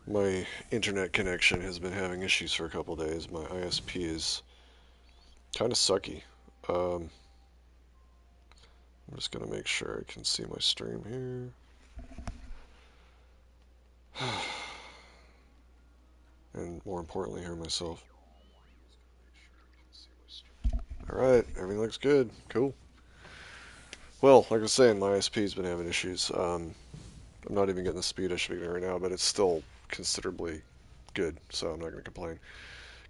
My internet connection has been having issues for a couple days. My ISP is kind of sucky. Um, I'm just gonna make sure I can see my stream here, and more importantly, hear myself. All right, everything looks good. Cool. Well, like I was saying, my ISP's been having issues. I'm not even getting the speed I should be getting right now, but it's still considerably good, so I'm not gonna complain.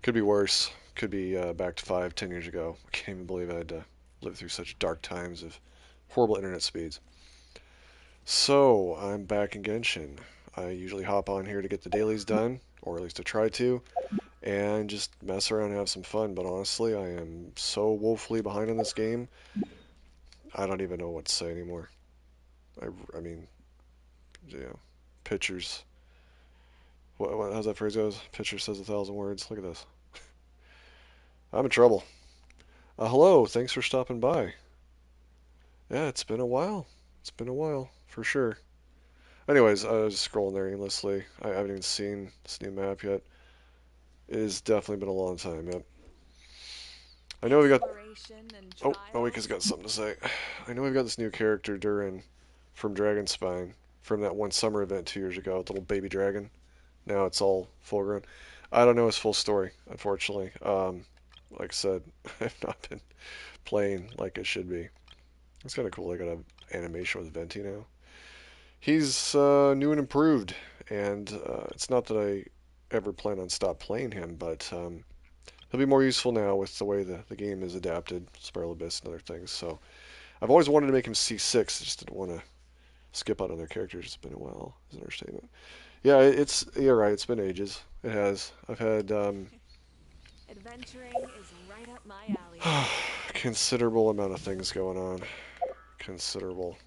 Could be worse. Could be back to 5, 10 years ago. I can't even believe I had to live through such dark times of horrible internet speeds. So, I'm back in Genshin. I usually hop on here to get the dailies done, or at least to try to, and just mess around and have some fun. But honestly, I am so woefully behind on this game, I don't even know what to say anymore. I mean, yeah, pictures. How's that phrase goes? Picture says 1,000 words. Look at this. I'm in trouble. Hello, thanks for stopping by. Yeah, it's been a while. It's been a while, for sure. Anyways, I was just scrolling there aimlessly. I haven't even seen this new map yet. It has definitely been a long time, yep. I know we got... Oh, Mawika's got something to say. I know we've got this new character, Durin, from Dragonspine, from that one summer event 2 years ago, the little baby dragon. Now it's all full grown. I don't know his full story, unfortunately. Like I said, I've not been playing like it should be. It's kind of cool. I got an animation with Venti now. He's new and improved, and it's not that I ever plan on stop playing him, but he'll be more useful now with the way the game is adapted, Spiral Abyss and other things. So I've always wanted to make him C6, I just didn't want to skip out other characters. It's been a while, is an understatement. Yeah, you're right. It's been ages. It has. I've had Adventuring is right up my alley. considerable amount of things going on. Considerable.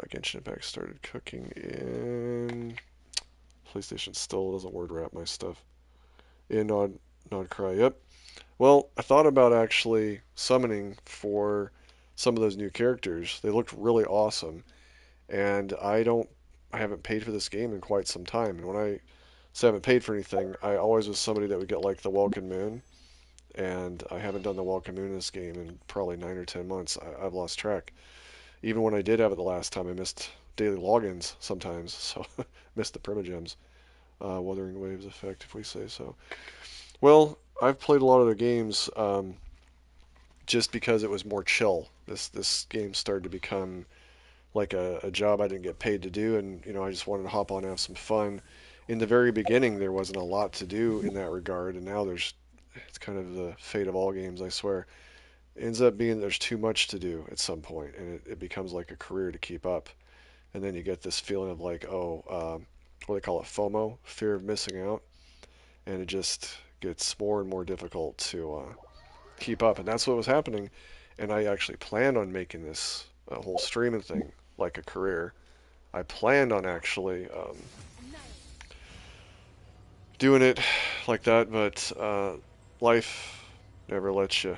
Genshin Impact started cooking in PlayStation. Still doesn't word wrap my stuff. In Nod Cry. Yep. Well, I thought about actually summoning for some of those new characters. They looked really awesome, and I haven't paid for this game in quite some time. And when I say I haven't paid for anything, I always was somebody that would get like the Welcome Moon, and I haven't done the Welcome Moon in this game in probably 9 or 10 months. I've lost track. Even when I did have it the last time, I missed daily logins sometimes, so missed the Primogems. Wuthering Waves effect, if we say so. Well, I've played a lot of their games just because it was more chill. This game started to become like a job I didn't get paid to do, and I just wanted to hop on and have some fun. In the very beginning, there wasn't a lot to do in that regard, and now it's kind of the fate of all games, I swear. It ends up being there's too much to do at some point, and it becomes like a career to keep up. And then you get this feeling of like, oh, what do they call it, FOMO, fear of missing out, and it just gets more and more difficult to keep up. And that's what was happening. And I actually planned on making this whole streaming thing like a career. I planned on actually doing it like that, but life never lets you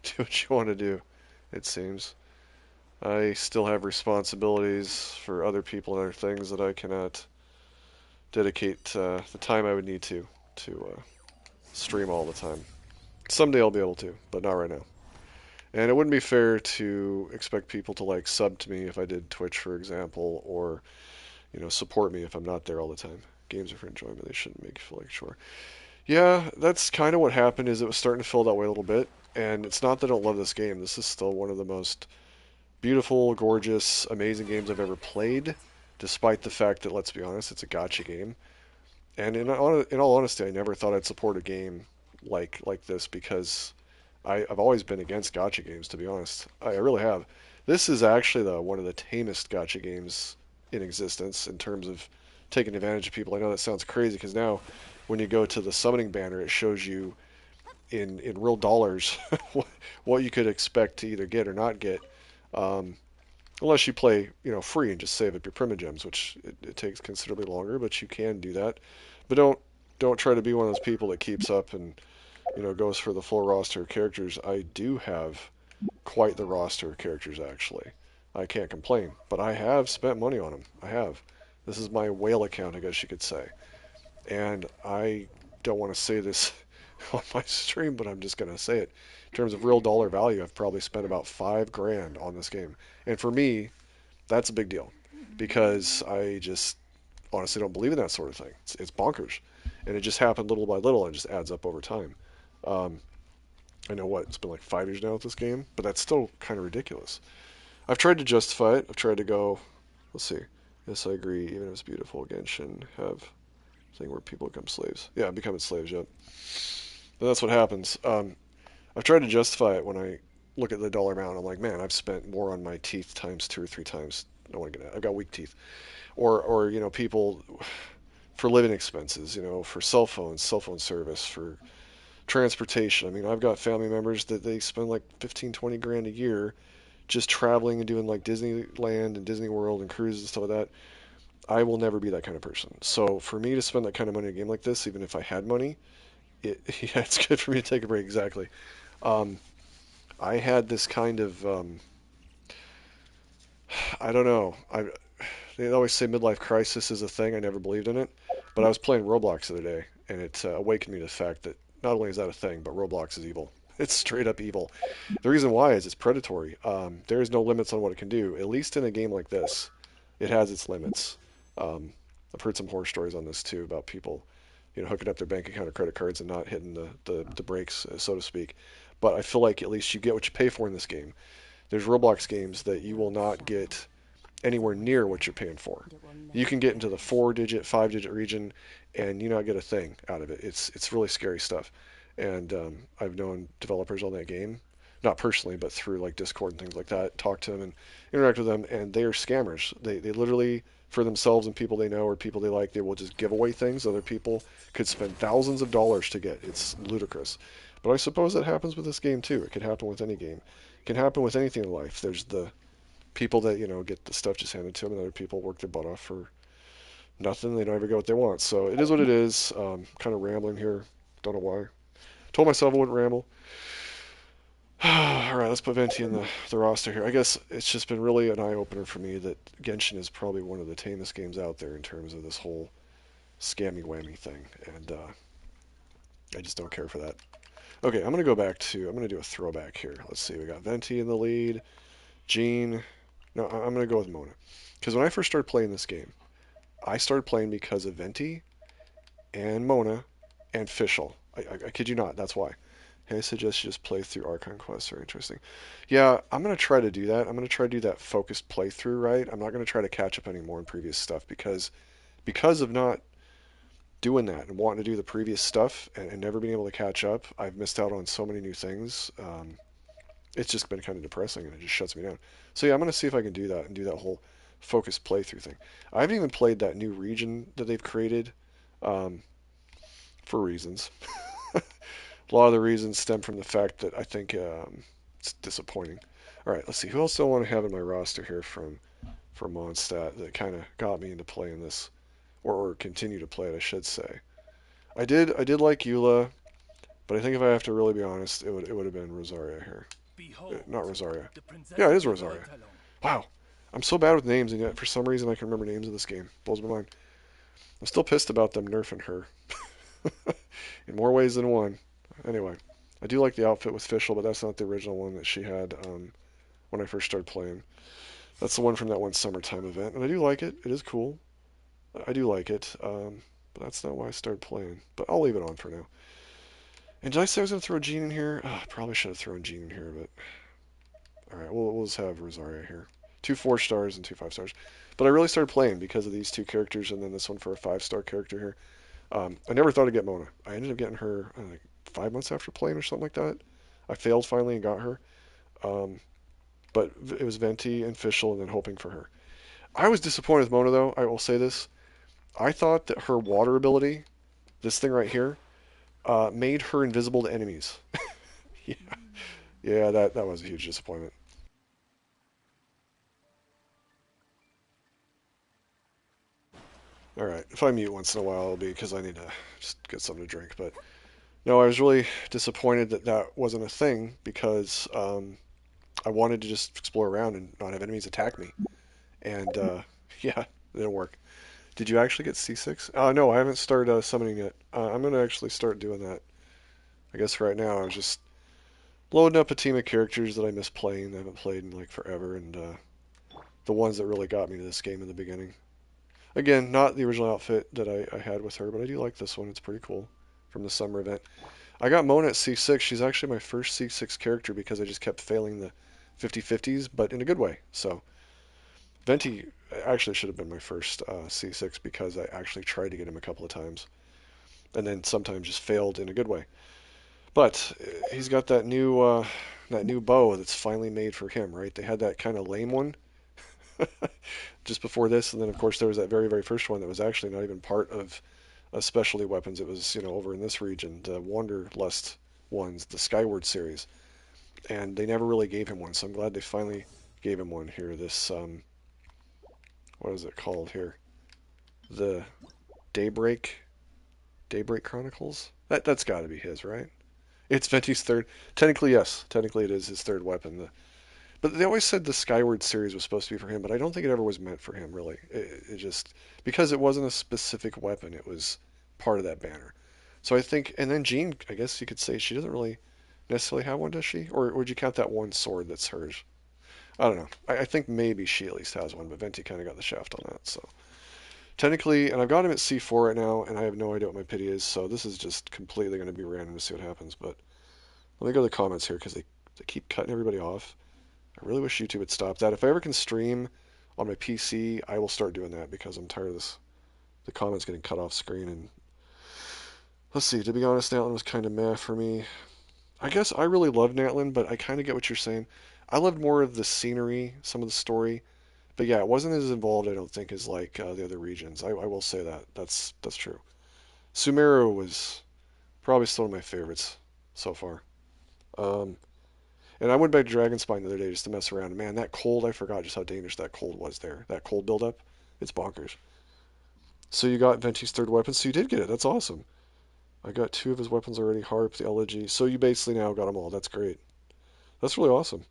do what you want to do, it seems. I still have responsibilities for other people and other things that I cannot dedicate the time I would need to stream all the time. Someday I'll be able to, but not right now. And it wouldn't be fair to expect people to like sub to me if I did Twitch, for example, or support me if I'm not there all the time. Games are for enjoyment; they shouldn't make you feel like a chore. Yeah, that's kind of what happened. Is it was starting to feel that way a little bit, and it's not that I don't love this game. This is still one of the most beautiful, gorgeous, amazing games I've ever played, despite the fact that, let's be honest, it's a gotcha game. And in all honesty, I never thought I'd support a game like this because I've always been against gotcha games, to be honest. I really have. This is actually one of the tamest gotcha games in existence in terms of taking advantage of people. I know that sounds crazy because now when you go to the summoning banner, it shows you in real dollars what you could expect to either get or not get. Um, Unless you play, free and just save up your primogems, which it takes considerably longer, but you can do that. But don't try to be one of those people that keeps up and goes for the full roster of characters. I do have quite the roster of characters actually. I can't complain, but I have spent money on them. I have. This is my whale account, I guess you could say. And I don't want to say this on my stream, but I'm just going to say it. In terms of real dollar value, I've probably spent about 5 grand on this game. And for me, that's a big deal because I just honestly don't believe in that sort of thing. It's bonkers. And it just happened little by little and just adds up over time. Um, I know what, it's been like 5 years now with this game, but that's still kind of ridiculous. I've tried to justify it. I've tried to go, let's see. Yes, I agree. Even if it's beautiful, Genshin have a thing where people become slaves. Yeah, becoming slaves, yep. And that's what happens. I've tried to justify it when I look at the dollar amount. I'm like, man, I've spent more on my teeth times 2 or 3 times. I want to get. I've got weak teeth, or people for living expenses, for cell phones, cell phone service, for transportation. I mean, I've got family members that they spend like 15, 20 grand a year just traveling and doing like Disneyland and Disney World and cruises and stuff like that. I will never be that kind of person. So for me to spend that kind of money in a game like this, even if I had money, yeah, it's good for me to take a break. Exactly. Um, I had this kind of I don't know. They always say midlife crisis is a thing. I never believed in it, but I was playing Roblox the other day, and it awakened me to the fact that not only is that a thing, but Roblox is evil. It's straight up evil. The reason why is it's predatory. There is no limits on what it can do. At least in a game like this, it has its limits. Um, I've heard some horror stories on this too about people, hooking up their bank account or credit cards and not hitting the brakes, so to speak. But I feel like at least you get what you pay for in this game. There's Roblox games that you will not get anywhere near what you're paying for. You can get into the 4-digit, 5-digit region, and you not get a thing out of it. It's really scary stuff. And I've known developers on that game, not personally, but through like Discord and things like that. Talk to them and interact with them, and they are scammers. They literally for themselves and people they know or people they like, they will just give away things other people could spend thousands of dollars to get. It's ludicrous. But I suppose that happens with this game too. It could happen with any game. It can happen with anything in life. There's the people that get the stuff just handed to them, and other people work their butt off for nothing. They don't ever get what they want. So it is what it is. Kind of rambling here. Don't know why. Told myself I wouldn't ramble. All right, let's put Venti in the roster here. I guess it's just been really an eye opener for me that Genshin is probably one of the tamest games out there in terms of this whole scammy whammy thing, and I just don't care for that. Okay, I'm gonna go back to. I'm gonna do a throwback here. Let's see. We got Venti in the lead. Jean. No, I'm gonna go with Mona, because when I first started playing this game, I started playing because of Venti and Mona and Fischl. I kid you not. That's why. Hey, I suggest you just play through Archon quests. Are interesting. Yeah, I'm gonna try to do that. I'm gonna try to do that focused playthrough. Right. I'm not gonna try to catch up anymore in previous stuff because of not doing that and wanting to do the previous stuff and never being able to catch up. I've missed out on so many new things. It's just been kind of depressing and it just shuts me down. So yeah, I'm gonna see if I can do that and do that whole focused playthrough thing. I haven't even played that new region that they've created um, for reasons. A lot of the reasons stem from the fact that I think it's disappointing. All right, let's see. Who else do I want to have in my roster here from Mondstadt that kind of got me into playing this, or continue to play it, I should say. I did like Eula, but I think if I have to really be honest, it would have been Rosaria here. Not Rosaria. Yeah, it is Rosaria. Wow, I'm so bad with names, and yet for some reason I can remember names of this game. Blows my mind. I'm still pissed about them nerfing her in more ways than one. Anyway, I do like the outfit with Fischl, but that's not the original one that she had when I first started playing. That's the one from that one summertime event, and I do like it. It is cool. I do like it, but that's not why I started playing. But I'll leave it on for now. And did I say I was going to throw Jean in here? Oh, I probably should have thrown Jean in here, but alright, we'll just have Rosaria here. 2 4 stars and 2 5 stars. But I really started playing because of these two characters and then this one for a 5-star character here. I never thought I'd get Mona. I ended up getting her like 5 months after playing or something like that. I failed finally and got her. Um, but it was Venti and Fischl and then hoping for her. I was disappointed with Mona though, I will say this. I thought that her water ability, this thing right here, made her invisible to enemies. Yeah, yeah, that was a huge disappointment. All right, if I mute once in a while, it'll be because I need to just get something to drink. But no, I was really disappointed that that wasn't a thing because I wanted to just explore around and not have enemies attack me. And yeah, it didn't work. Did you actually get C6? No, I haven't started summoning yet. I'm gonna actually start doing that. I guess right now I was just loading up a team of characters that I miss playing. I haven't played in like forever, and the ones that really got me to this game in the beginning. Again, not the original outfit that I had with her, but I do like this one. It's pretty cool from the summer event. I got Mona at C6. She's actually my first C6 character because I just kept failing the 50/50s, but in a good way. So Venti actually should have been my first C6 because I actually tried to get him a couple of times and then sometimes just failed in a good way. But he's got that new bow that's finally made for him, right? They had that kind of lame one just before this, and then of course there was that very first one that was actually not even part of specialty weapons. It was over in this region, the Wanderlust ones, the Skyward series, and they never really gave him one. So I'm glad they finally gave him one here. This what is it called here? The Daybreak Daybreak Chronicles. That's got to be his, right? It's Venti's third. Technically, yes. Technically, it is his third weapon. But they always said the Skyward series was supposed to be for him, but I don't think it ever was meant for him, really. It just because it wasn't a specific weapon, it was part of that banner. So I think, and then Jean, I guess you could say she doesn't really necessarily have one, does she? Or would you count that one sword that's hers? I don't know. I think maybe she at least has one, but Venti kind of got the shaft on that. So technically, and I've got him at C4 right now, and I have no idea what my pity is. So this is just completely going to be random to see what happens. But let me go to the comments here because they keep cutting everybody off. I really wish YouTube would stop that. If I ever can stream on my PC, I will start doing that because I'm tired of this. The comments getting cut off screen. And let's see. To be honest, Natlin was kind of meh for me. I guess I really loved Natlin, but I kind of get what you're saying. I loved more of the scenery, some of the story. But yeah, it wasn't as involved, I don't think, as like the other regions. I will say that. That's true. Sumeru was probably still one of my favorites so far. Um, And I went back to Dragonspine the other day just to mess around. And man, that cold, I forgot just how dangerous that cold was there. That cold buildup, it's bonkers. So you got Venti's third weapon, so you did get it. That's awesome. I got two of his weapons already, Harp, the Elegy. So you basically now got them all. That's great. That's really awesome.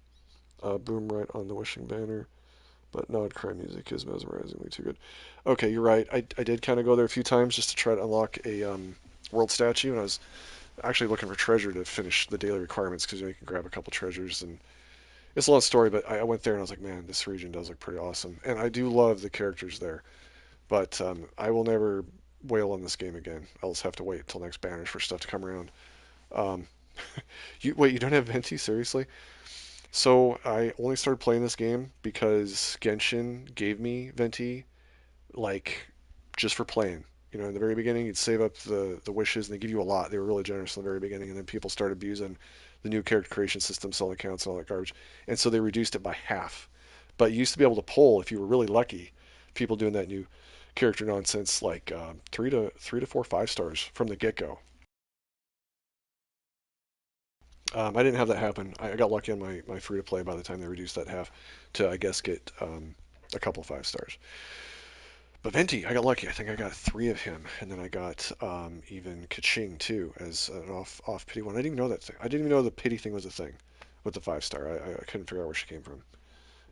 Boom right on the wishing banner. But Nod Cry music is mesmerizingly too good. Okay, you're right. I did kind of go there a few times just to try to unlock a world statue, and I was actually looking for treasure to finish the daily requirements because you can grab a couple treasures and it's a long story, but I went there and I was like, man, this region does look pretty awesome. And I do love the characters there. But I will never wail on this game again. I'll just have to wait until next banners for stuff to come around. Um, you don't have Venti? Seriously? So I only started playing this game because Genshin gave me Venti, like, just for playing. In the very beginning, you'd save up the wishes, and they give you a lot. They were really generous in the very beginning, and then people started abusing the new character creation system, selling accounts, and all that garbage. And so they reduced it by half. But you used to be able to pull, if you were really lucky, people doing that new character nonsense, like 3 to 4 5 stars from the get go. I didn't have that happen. I got lucky on my free to play by the time they reduced that half to, I guess, get a couple 5 stars. But Venti, I got lucky. I think I got three of him, and then I got even Kaching too as an off pity one. I didn't even know that thing. I didn't even know the pity thing was a thing with the 5 star. I couldn't figure out where she came from.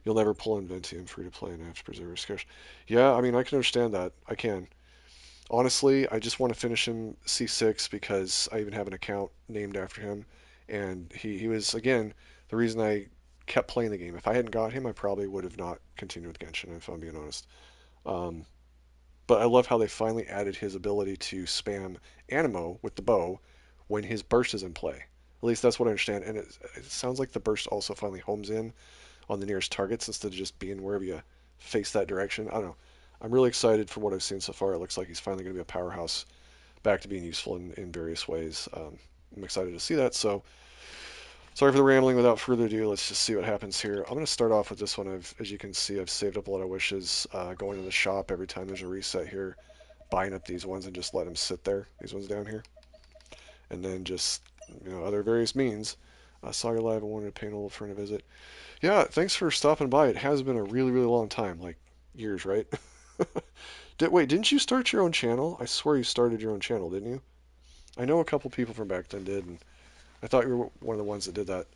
You'll never pull in Venti. I'm free to play and I have to preserve his scarce. Yeah, I mean I can understand that. I can. Honestly, I just want to finish him C6 because I even have an account named after him, and he was again the reason I kept playing the game. If I hadn't got him, I probably would have not continued with Genshin. If I'm being honest. Um, But I love how they finally added his ability to spam Animo with the bow when his burst is in play. At least that's what I understand. And it sounds like the burst also finally homes in on the nearest targets instead of just being wherever you face that direction. I don't know. I'm really excited for what I've seen so far. It looks like he's finally going to be a powerhouse back to being useful in various ways. I'm excited to see that. So sorry for the rambling. Without further ado, let's just see what happens here. I'm going to start off with this one. As you can see, I've saved up a lot of wishes. Going to the shop every time there's a reset here, buying up these ones and just let them sit there. These ones down here, and then just other various means. Saw your live. I wanted to pay an old friend a visit. Yeah, thanks for stopping by. It has been a really long time, like years, right? Didn't you start your own channel? I swear you started your own channel, didn't you? I know a couple people from back then did, and I thought you were one of the ones that did that.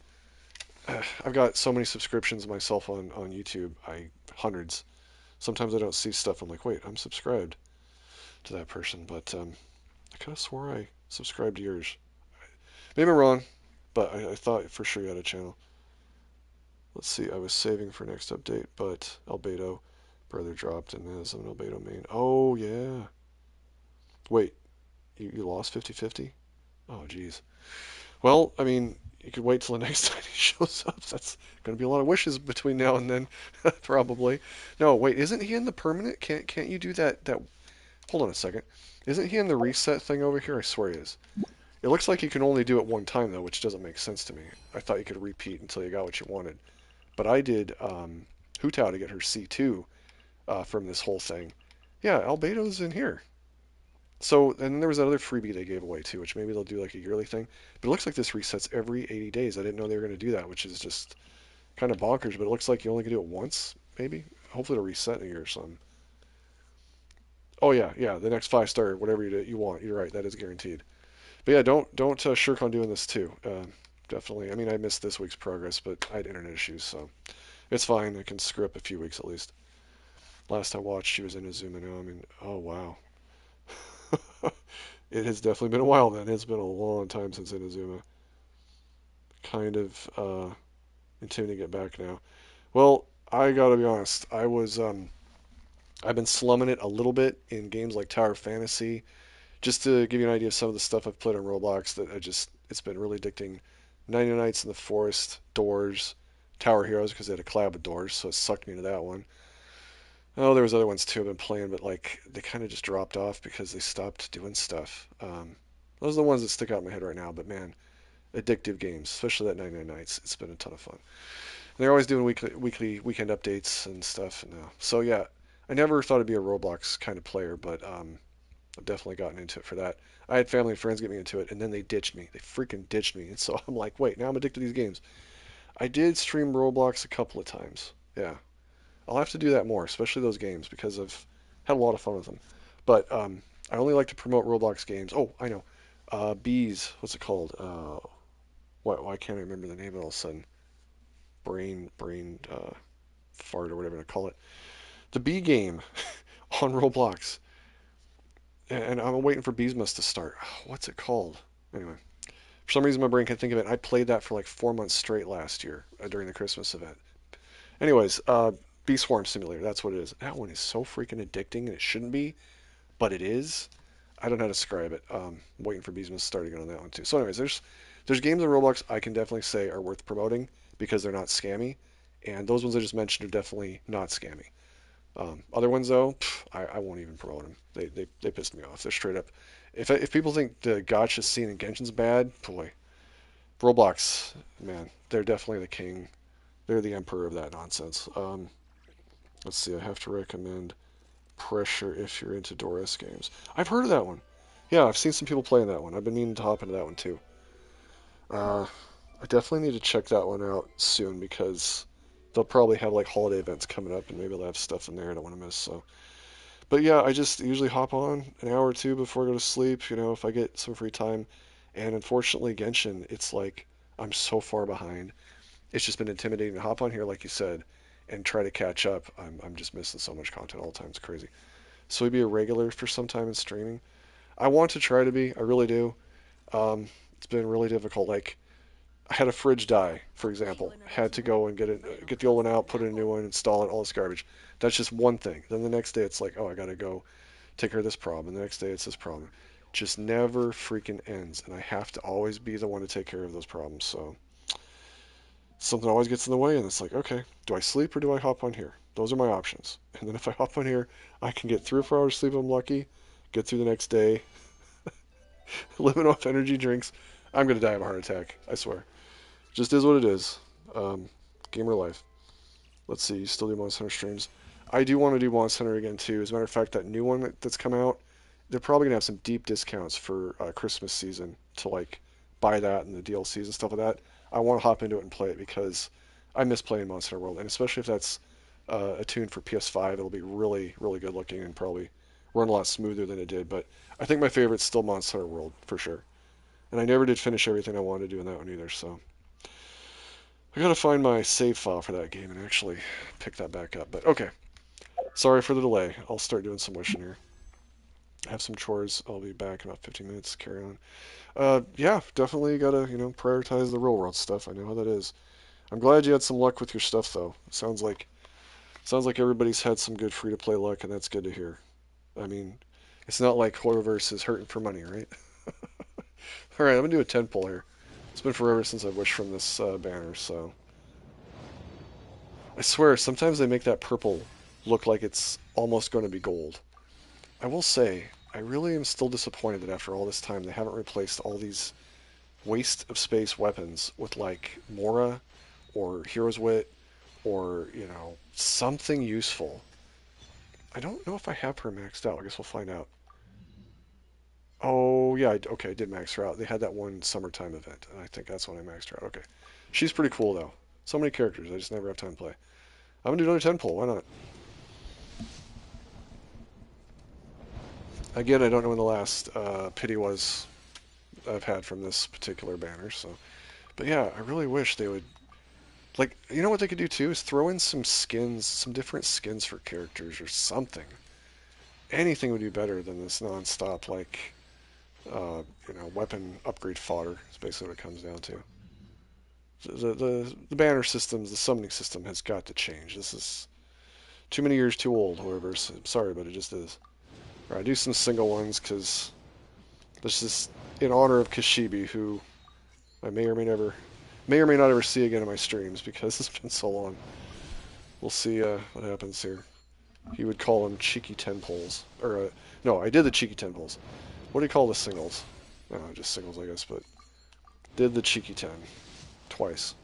I've got so many subscriptions myself on YouTube. Hundreds. Sometimes I don't see stuff. I'm like, wait, I'm subscribed to that person, but I could have swore I subscribed to yours. Maybe I'm wrong, but I thought for sure you had a channel. Let's see. I was saving for next update, but Albedo brother dropped and there's an Albedo main. Oh yeah. Wait, you lost 50-50? Oh geez. Well, I mean, you could wait till the next time he shows up. That's going to be a lot of wishes between now and then, probably. No, wait, isn't he in the permanent? Can't you do that? Hold on a second. Isn't he in the reset thing over here? I swear he is. It looks like you can only do it one time though, which doesn't make sense to me. I thought you could repeat until you got what you wanted. But I did Hu Tao to get her C2 from this whole thing. Yeah, Albedo's in here. So, and then there was that other freebie they gave away too, which maybe they'll do like a yearly thing. But it looks like this resets every 80 days. I didn't know they were going to do that, which is just kind of bonkers. But it looks like you only can do it once, maybe. Hopefully it'll reset in a year or something. Oh yeah, yeah, the next 5 star, whatever you want. You're right, that is guaranteed. But yeah, don't shirk on doing this too. Definitely. I mean, I missed this week's progress, but I had internet issues, so it's fine. I can screw up a few weeks at least. Last I watched, she was in Azuma now. I mean, oh wow. It has definitely been a while then. It's been a long time since Inazuma. Kind of intending to get back now. Well, I gotta be honest. I've been slumming it a little bit in games like Tower Fantasy. Just to give you an idea of some of the stuff I've played on Roblox that it's been really addicting. 90 Nights in the Forest, Doors, Tower Heroes because they had a collab with Doors, so it sucked me into that one. Oh, there was other ones too I've been playing, but like they kind of just dropped off because they stopped doing stuff. Those are the ones that stick out in my head right now. But man, addictive games, especially that 99 Nights. It's been a ton of fun. And they're always doing weekly weekend updates and stuff now. So yeah, I never thought I'd be a Roblox kind of player, but I've definitely gotten into it for that. I had family and friends get me into it, and then they ditched me. They freaking ditched me, and so I'm like, wait, now I'm addicted to these games. I did stream Roblox a couple of times. Yeah, I'll have to do that more, especially those games, because I've had a lot of fun with them. But I only like to promote Roblox games. Oh, I know. Bees, what's it called? Why can't I remember the name of it all of a sudden? Brain fart or whatever to call it. The Bee game on Roblox. And I'm waiting for Beesmas to start. What's it called? Anyway, for some reason my brain can't think of it. I played that for like 4 months straight last year during the Christmas event. Anyways, Bee Swarm Simulator, that's what it is. That one is so freaking addicting, and it shouldn't be, but it is. I don't know how to describe it. I'm waiting for Beesmas to start again on that one too. So, anyways, there's games on Roblox I can definitely say are worth promoting because they're not scammy, and those ones I just mentioned are definitely not scammy. Other ones though, I won't even promote them. They pissed me off. They're straight up. If people think the gotcha scene in Genshin's bad, boy, Roblox, man, they're definitely the king. They're the emperor of that nonsense. Let's see. I have to recommend Pressure if you're into Doris games. I've heard of that one. Yeah, I've seen some people playing that one. I've been meaning to hop into that one too. Uh, I definitely need to check that one out soon because they'll probably have like holiday events coming up and maybe they'll have stuff in there I don't want to miss. So, but yeah, I just usually hop on an hour or two before I go to sleep. If I get some free time. And unfortunately, Genshin, it's like I'm so far behind. It's just been intimidating to hop on here, like you said, and try to catch up. I'm just missing so much content all the time. It's crazy. So we be a regular for some time in streaming. I want to try to be. I really do. It's been really difficult. Like I had a fridge die, for example. Had to go and get the old one out, put in a new one, install it, all this garbage. That's just one thing. Then the next day it's like, oh, I gotta go take care of this problem. And the next day it's this problem. Just never freaking ends, and I have to always be the one to take care of those problems. So something always gets in the way, and it's like, okay, do I sleep or do I hop on here? Those are my options. And then if I hop on here, I can get 3 or 4 hours sleep if I'm lucky, get through the next day, living off energy drinks. I'm gonna die of a heart attack. I swear. Just is what it is. Um, Gamer life. Let's see. You still do Monster Hunter streams? I do want to do Monster Hunter again too. As a matter of fact, that new one that's come out, they're probably gonna have some deep discounts for Christmas season to like buy that and the DLCs and stuff like that. I want to hop into it and play it because I miss playing Monster Hunter World, and especially if that's a tune for PS5, it'll be really, really good looking and probably run a lot smoother than it did. But I think my favorite's still Monster Hunter World for sure. And I never did finish everything I wanted to do in that one either, so I gotta find my save file for that game and actually pick that back up. But okay, Sorry for the delay. I'll start doing some wishing here. I have some chores. I'll be back in about 15 minutes. Carry on. Yeah, definitely gotta, prioritize the real world stuff. I know how that is. I'm glad you had some luck with your stuff, though. Sounds like everybody's had some good free to play luck, and that's good to hear. I mean, it's not like Horrorverse is hurting for money, right? All right, I'm gonna do a 10 pull here. It's been forever since I've wished from this banner, so I swear sometimes they make that purple look like it's almost going to be gold. I will say, I really am still disappointed that after all this time they haven't replaced all these waste of space weapons with like Mora or Hero's Wit or, something useful. I don't know if I have her maxed out. I guess we'll find out. Oh, yeah, okay, I did max her out. They had that one summertime event, and I think that's when I maxed her out. Okay. She's pretty cool, though. So many characters, I just never have time to play. I'm gonna do another 10 pull, why not? Again, I don't know when the last pity was I've had from this particular banner, so. But yeah, I really wish they would. Like, you know what they could do too is throw in some skins, some different skins for characters or something. Anything would be better than this non-stop weapon upgrade fodder. Is basically what it comes down to. The banner systems, the summoning system has got to change. This is too many years too old. However, so I'm sorry, but it just is. All right, do some single ones because this is in honor of Kashibi, who I may or may not ever see again in my streams because it's been so long. We'll see what happens here. He would call them cheeky 10 pulls. Or, no, I did the cheeky 10 pulls. What do you call the singles? No, just singles, I guess, but did the cheeky 10 twice.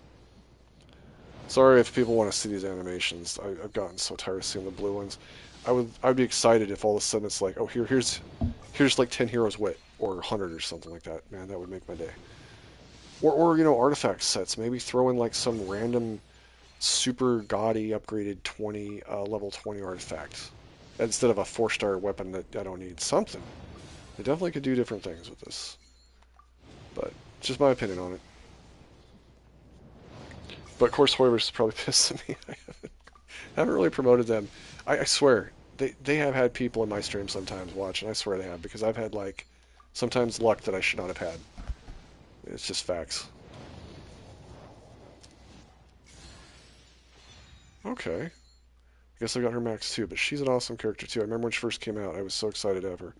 Sorry if people want to see these animations. I've gotten so tired of seeing the blue ones. I'd be excited if all of a sudden it's like, oh, here's like 10 heroes wit or 100 or something like that. Man, that would make my day. Or artifact sets. Maybe throw in like some random super gaudy upgraded 20 level 20 artifact instead of a 4-star weapon that I don't need. Something. They definitely could do different things with this. But just my opinion on it. But of course, Hoiber's is probably pissed at me. I haven't really promoted them. I swear they have had people in my stream sometimes watch, and I swear they have because I've had like sometimes luck that I should not have had. It's just facts. Okay. I guess I got her max too, but she's an awesome character too. I remember when she first came out, I was so excited to have her.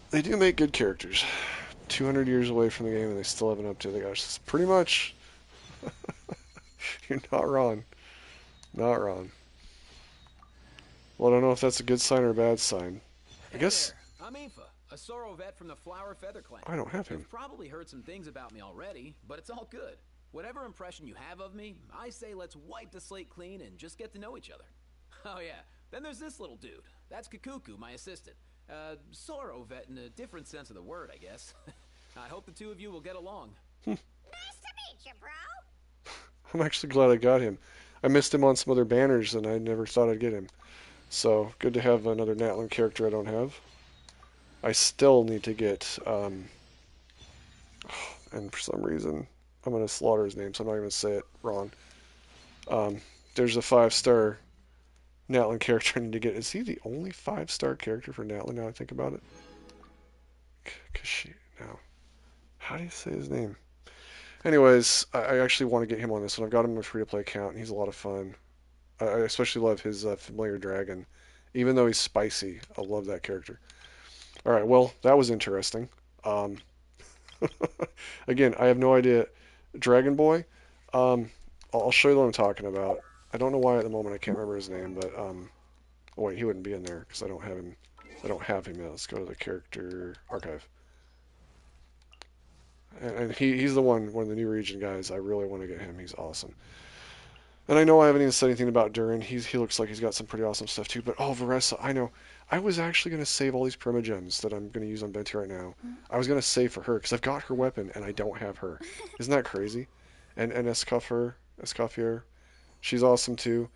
They do make good characters. 200 years away from the game and they still haven't updated. Gosh, it's pretty much. You're not wrong. Not wrong. Well, I don't know if that's a good sign or a bad sign. I Hey guess there, I'm Aoife, a Sorrow vet from the Flower Feather Clan. I don't have him. You've probably heard some things about me already, but it's all good. Whatever impression you have of me, I say let's wipe the slate clean and just get to know each other. Oh yeah, then there's this little dude. That's Kakuku, my assistant. Sorrow vet in a different sense of the word, I guess. I hope the two of you will get along. Nice to meet you, bro. I'm actually glad I got him. I missed him on some other banners and I never thought I'd get him. So good to have another Natlan character I don't have. I still need to get, and for some reason I'm going to slaughter his name, so I'm not even going to say it wrong. Um, there's a 5-star Natlan character I need to get. Is he the only 5-star character for Natlan now I think about it? Kashi, no. How do you say his name? Anyways, I actually want to get him on this one. I've got him on a free-to-play account, and he's a lot of fun. I especially love his familiar dragon. Even though he's spicy, I love that character. All right, well, that was interesting. Um, again, I have no idea. Dragon Boy, um, I'll show you what I'm talking about. I don't know why at the moment I can't remember his name, but oh wait, he wouldn't be in there because I don't have him. I don't have him yet. Let's go to the character archive. And he's the one of the new region guys. I really want to get him. He's awesome. And I know I haven't even said anything about Durin. He looks like he's got some pretty awesome stuff too. But oh, Varessa, I know. I was actually going to save all these Primogems that I'm going to use on Venti right now. I was going to save for her because I've got her weapon and I don't have her. Isn't that crazy? And Escoffier, she's awesome too.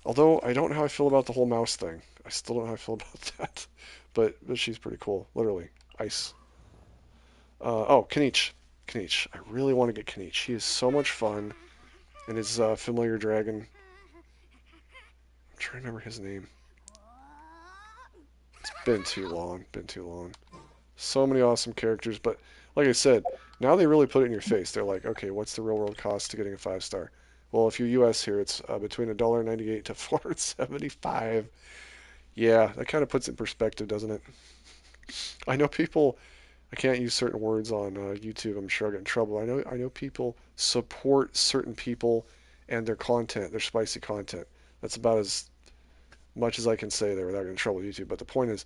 Although I don't know how I feel about the whole mouse thing. I still don't know how I feel about that. But she's pretty cool. Literally. Ice. Oh, Kanich. Kanich. I really want to get Kanich. He is so much fun. And his familiar dragon. trying to remember his name. It's been too long. Been too long. So many awesome characters, but like I said, now they really put it in your face. They're like, okay, what's the real world cost to getting a 5-star? Well, if you're US here, it's between $1.98 to $4.75. Yeah, that kind of puts it in perspective, doesn't it? I know people. I can't use certain words on YouTube. I'm sure I'll get in trouble. I know people support certain people and their content, their spicy content. That's about as much as I can say there without getting in trouble with YouTube. But the point is,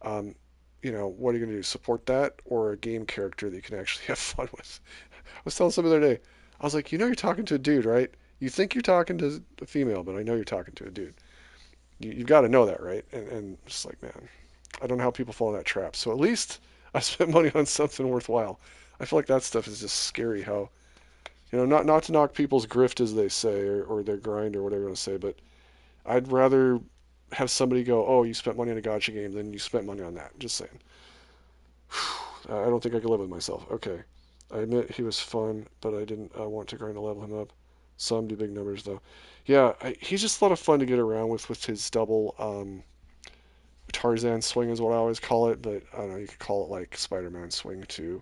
um, what are you going to do? Support that or a game character that you can actually have fun with? I was telling somebody the other day, I was like, you're talking to a dude, right? You think you're talking to a female, but I know you're talking to a dude. You've got to know that, right? And it's like, man, I don't know how people fall in that trap. So at least I spent money on something worthwhile. I feel like that stuff is just scary. How not to knock people's grift as they say, or their grind or whatever you want to say, but I'd rather have somebody go, oh, you spent money on a gacha game than you spent money on that. Just saying. I don't think I could live with myself. Okay. I admit he was fun, but I didn't want to grind to level him up. Some do big numbers, though. Yeah, he's just a lot of fun to get around with his double Tarzan swing is what I always call it, but I don't know, you could call it like Spider-Man swing too.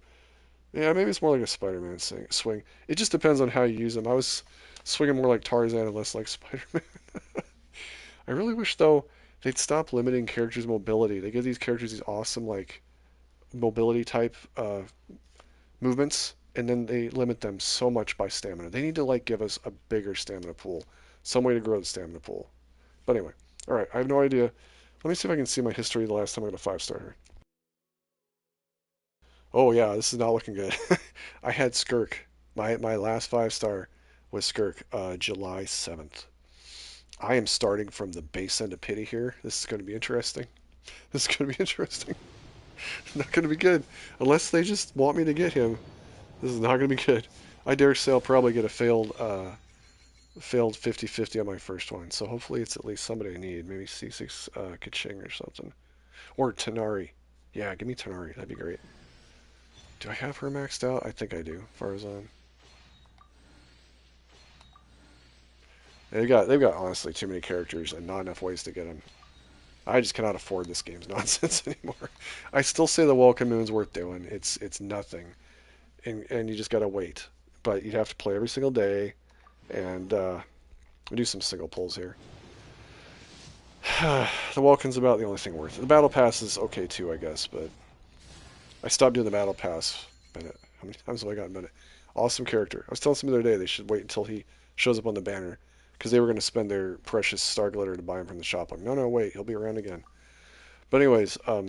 Yeah, maybe it's more like a Spider-Man swing. It just depends on how you use them. I was swinging more like Tarzan and less like Spider-Man. I really wish, though, they'd stop limiting characters' mobility. They give these characters these awesome, like, mobility type movements, and then they limit them so much by stamina. They need to like give us a bigger stamina pool, some way to grow the stamina pool. But anyway, all right, I have no idea. Let me see if I can see my history the last time I got a 5-star here. Oh yeah, this is not looking good. I had Skirk. My last 5-star was Skirk, July 7th. I am starting from the base end of pity here. This is going to be interesting. This is going to be interesting. Not going to be good unless they just want me to get him. This is not going to be good. I dare say I'll probably get a failed 50-50 on my first one. So hopefully it's at least somebody I need. Maybe C6 Kaching or something. Or Tanari. Yeah, give me Tanari. That'd be great. Do I have her maxed out? I think I do. Farazan. They've got honestly too many characters and not enough ways to get them. I just cannot afford this game's nonsense anymore. I still say the Welcome Moon's worth doing. It's nothing, and you just gotta wait. But you'd have to play every single day, and do some single pulls here. The Welcome's about the only thing worth it. The Battle Pass is okay too, I guess, but I stopped doing the Battle Pass. Minute. How many times have I gotten minute? Awesome character. I was telling somebody the other day they should wait until he shows up on the banner because they were going to spend their precious star glitter to buy him from the shop. Like, no, wait, he'll be around again. But anyways, yeah.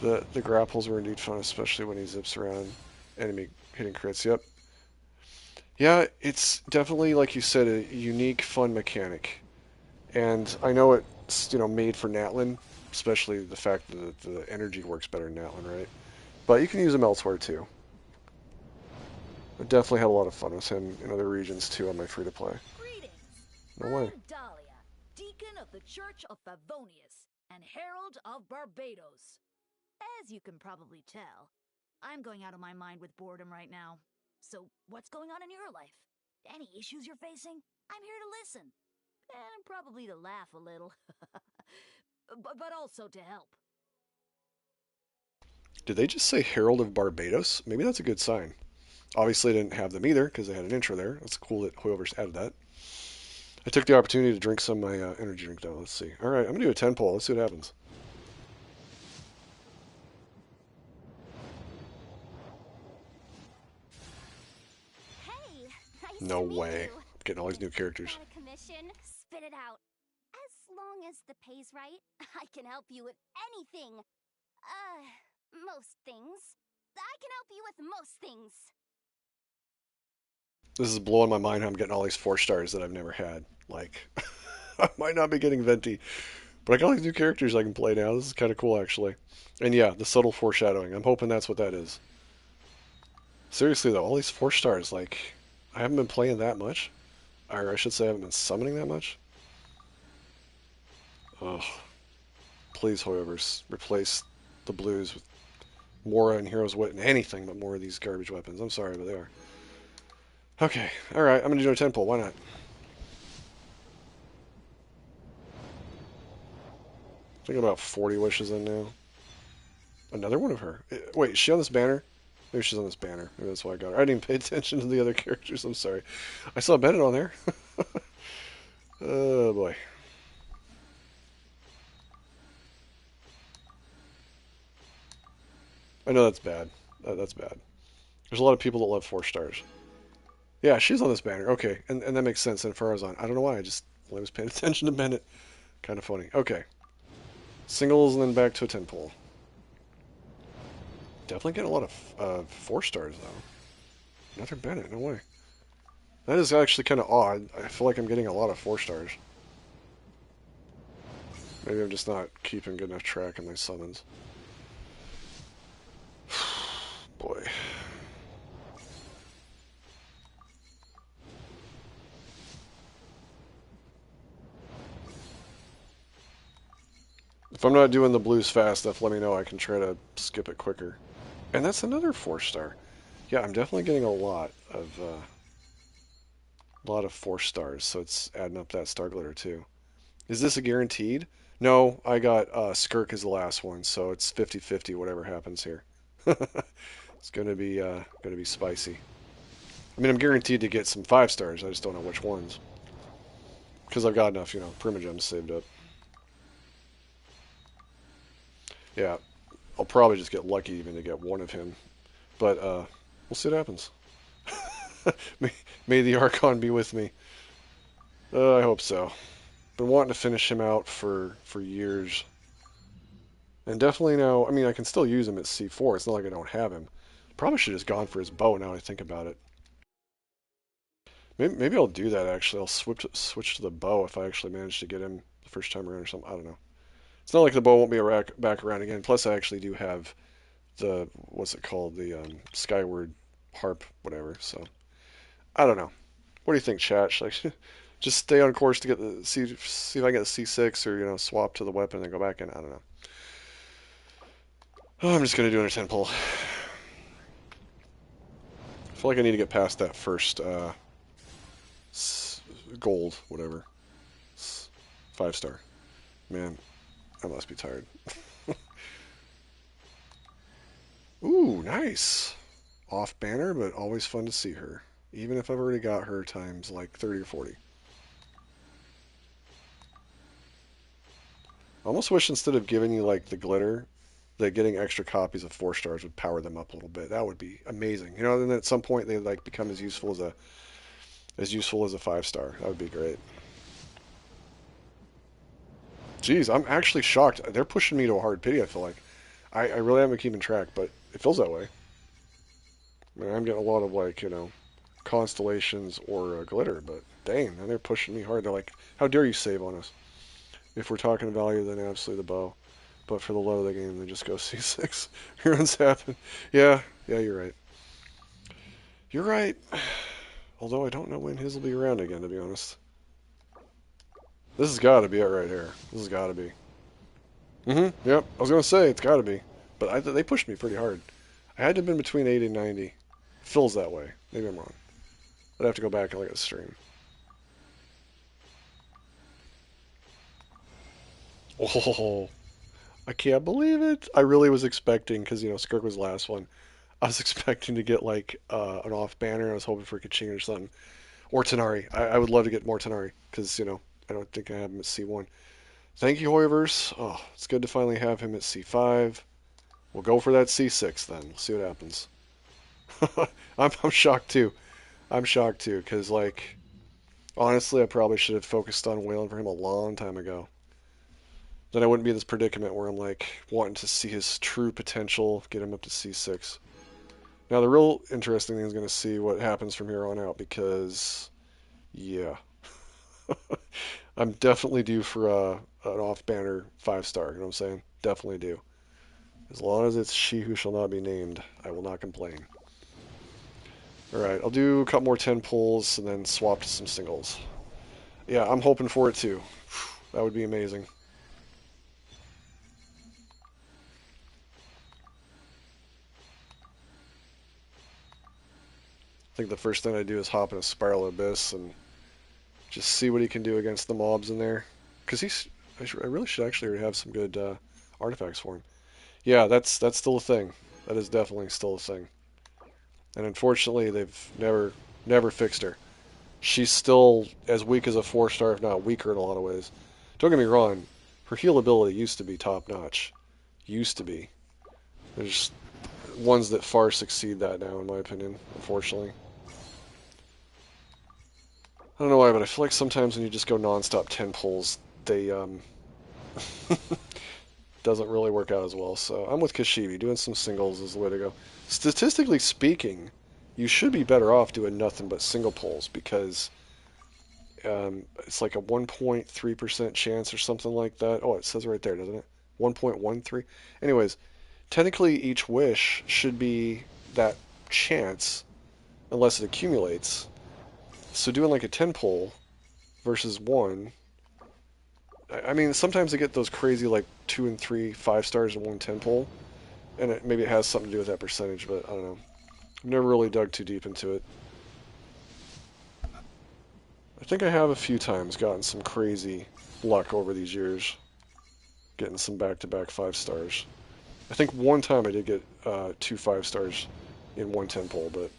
The grapples were indeed fun, especially when he zips around enemy hitting crits. Yep. Yeah, it's definitely, like you said, a unique, fun mechanic. And I know it's, made for Natlin, especially the fact that the energy works better in Natlin, right? But you can use them elsewhere too. I definitely had a lot of fun with him in other regions too on my free-to-play. Greetings. No way. I'm Dahlia, Deacon of the Church of Favonius and Herald of Barbados. As you can probably tell, I'm going out of my mind with boredom right now. So, what's going on in your life? Any issues you're facing? I'm here to listen. And probably to laugh a little. but also to help. Did they just say Herald of Barbados? Maybe that's a good sign. Obviously, I didn't have them either because they had an intro there. That's cool that whoever's added that. I took the opportunity to drink some of my energy drink, though. Let's see. All right, I'm going to do a 10 pull. Let's see what happens. Hey, nice No to meet way. you. Getting all these new characters. Got a commission? Spit it out. As long as the pay's right, I can help you with anything. Most things. I can help you with most things. This is blowing my mind how I'm getting all these 4-stars that I've never had. Like, I might not be getting Venti, but I got all these new characters I can play now. This is kind of cool, actually. And yeah, the subtle foreshadowing. I'm hoping that's what that is. Seriously, though, all these 4-stars, like, I haven't been playing that much. Or I should say I haven't been summoning that much. Ugh. Please, whoever's replace the blues with Mora and Hero's Wit and anything but more of these garbage weapons. I'm sorry, but they are. Okay, alright, I'm going to do a 10 pull. Why not? I think about 40 wishes in now. Another one of her. Wait, is she on this banner? Maybe she's on this banner. Maybe that's why I got her. I didn't pay attention to the other characters. I'm sorry. I saw Bennett on there. Oh, boy. I know that's bad. That's bad. There's a lot of people that love 4 stars. Yeah, she's on this banner. Okay, and that makes sense. And Farazan. I don't know why. I was paying attention to Bennett. Kind of funny. Okay. Singles and then back to a 10 pull. Definitely getting a lot of 4 stars, though. Another Bennett. No way. That is actually kind of odd. I feel like I'm getting a lot of 4 stars. Maybe I'm just not keeping good enough track of my summons. Boy. If I'm not doing the blues fast enough, let me know. I can try to skip it quicker. And that's another 4 star. Yeah, I'm definitely getting a lot of 4 stars, so it's adding up that star glitter too. Is this a guaranteed? No, I got Skirk as the last one, so it's 50-50 whatever happens here. It's gonna be spicy. I mean, I'm guaranteed to get some 5 stars. I just don't know which ones because I've got enough, Primogems saved up. Yeah, I'll probably just get lucky even to get one of him, but we'll see what happens. May the Archon be with me. I hope so. Been wanting to finish him out for years. And definitely now, I mean, I can still use him at C4. It's not like I don't have him. Probably should have just gone for his bow now that I think about it. Maybe I'll do that, actually. I'll switch to the bow if I actually manage to get him the first time around or something. I don't know. It's not like the bow won't be back around again. Plus, I actually do have the, what's it called? The Skyward Harp, whatever. So, I don't know. What do you think, chat? Should I just stay on course to get see if I get the C6 or swap to the weapon and then go back in? I don't know. Oh, I'm just gonna do another 10 pull. I feel like I need to get past that first gold, whatever. 5 star. Man, I must be tired. Ooh, nice. Off banner, but always fun to see her. Even if I've already got her times like 30 or 40. I almost wish instead of giving you like the glitter, that getting extra copies of 4 stars would power them up a little bit. That would be amazing. And then at some point they like become as useful as a 5 star. That would be great. Jeez, I'm actually shocked. They're pushing me to a hard pity, I feel like. I really haven't been keeping track, but it feels that way. I mean, I'm getting a lot of like, constellations or glitter, but dang, man, they're pushing me hard. They're like, how dare you save on us? If we're talking value, then absolutely the bow. But for the low of the game, they just go C6. Ruins happen. Yeah, you're right. You're right. Although I don't know when his will be around again, to be honest. This has got to be it right here. This has got to be. Yep. I was going to say, it's got to be. But they pushed me pretty hard. I had to have been between 80 and 90. Feels that way. Maybe I'm wrong. I'd have to go back and look at the stream. Oh, I can't believe it. I really was expecting, because, Skirk was the last one. I was expecting to get, like, an off banner. I was hoping for Kaching or something. Or Tanari. I would love to get more Tanari, because, I don't think I have him at C1. Thank you, Hoyverse. Oh, it's good to finally have him at C5. We'll go for that C6 then. We'll see what happens. I'm shocked too. I'm shocked too, because, like, honestly, I probably should have focused on whaling for him a long time ago. Then I wouldn't be in this predicament where I'm, like, wanting to see his true potential, get him up to C6. Now, the real interesting thing is going to see what happens from here on out, because, yeah. I'm definitely due for an off-banner 5 star, you know what I'm saying? Definitely do. As long as it's she who shall not be named, I will not complain. Alright, I'll do a couple more 10 pulls and then swap to some singles. Yeah, I'm hoping for it too. That would be amazing. think the first thing I do is hop in a Spiral Abyss and just see what he can do against the mobs in there. Because I really should actually have some good artifacts for him. Yeah, that's still a thing. That is definitely still a thing. And unfortunately, they've never fixed her. She's still as weak as a 4-star, if not weaker in a lot of ways. Don't get me wrong, her heal ability used to be top notch. Used to be. There's ones that far succeed that now, in my opinion, unfortunately. I don't know why, but I feel like sometimes when you just go non-stop 10 pulls, they doesn't really work out as well. So I'm with Kashibi. Doing some singles is the way to go. Statistically speaking, you should be better off doing nothing but single pulls because it's like a 1.3% chance or something like that. Oh, it says right there, doesn't it? 1.13. Anyways, technically each wish should be that chance unless it accumulates. So doing like a 10 pull versus 1. I mean, sometimes I get those crazy like 2 and 3 5-stars in one 10 pull, and maybe it has something to do with that percentage, but I don't know. I've never really dug too deep into it. I think I have a few times gotten some crazy luck over these years, getting some back-to-back 5-stars. I think one time I did get 2 5-stars in one 10 pull, but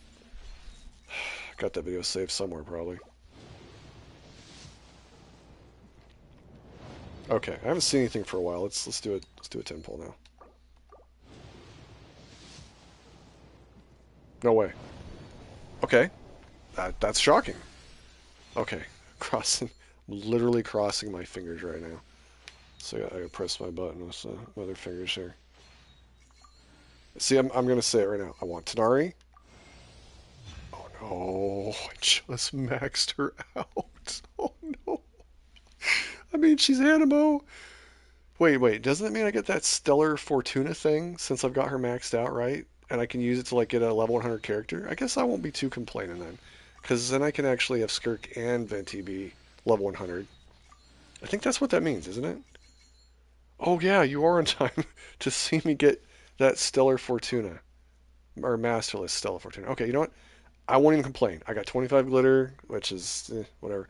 I got that video saved somewhere probably. Okay, I haven't seen anything for a while. Let's do it. Let's do a 10 pull now. No way. Okay, that's shocking. Okay, literally crossing my fingers right now. So I gotta press my button with my other fingers here. See, I'm gonna say it right now. I want Tanari. Oh no, I just maxed her out. Oh no. I mean, she's Animo. Wait, doesn't that mean I get that Stellar Fortuna thing since I've got her maxed out, right? And I can use it to like get a level 100 character? I guess I won't be too complaining then. Because then I can actually have Skirk and Venti be level 100. I think that's what that means, isn't it? Oh yeah, you are in time to see me get that Stellar Fortuna. Or Masterless Stellar Fortuna. Okay, you know what? I won't even complain. I got 25 glitter, which is whatever.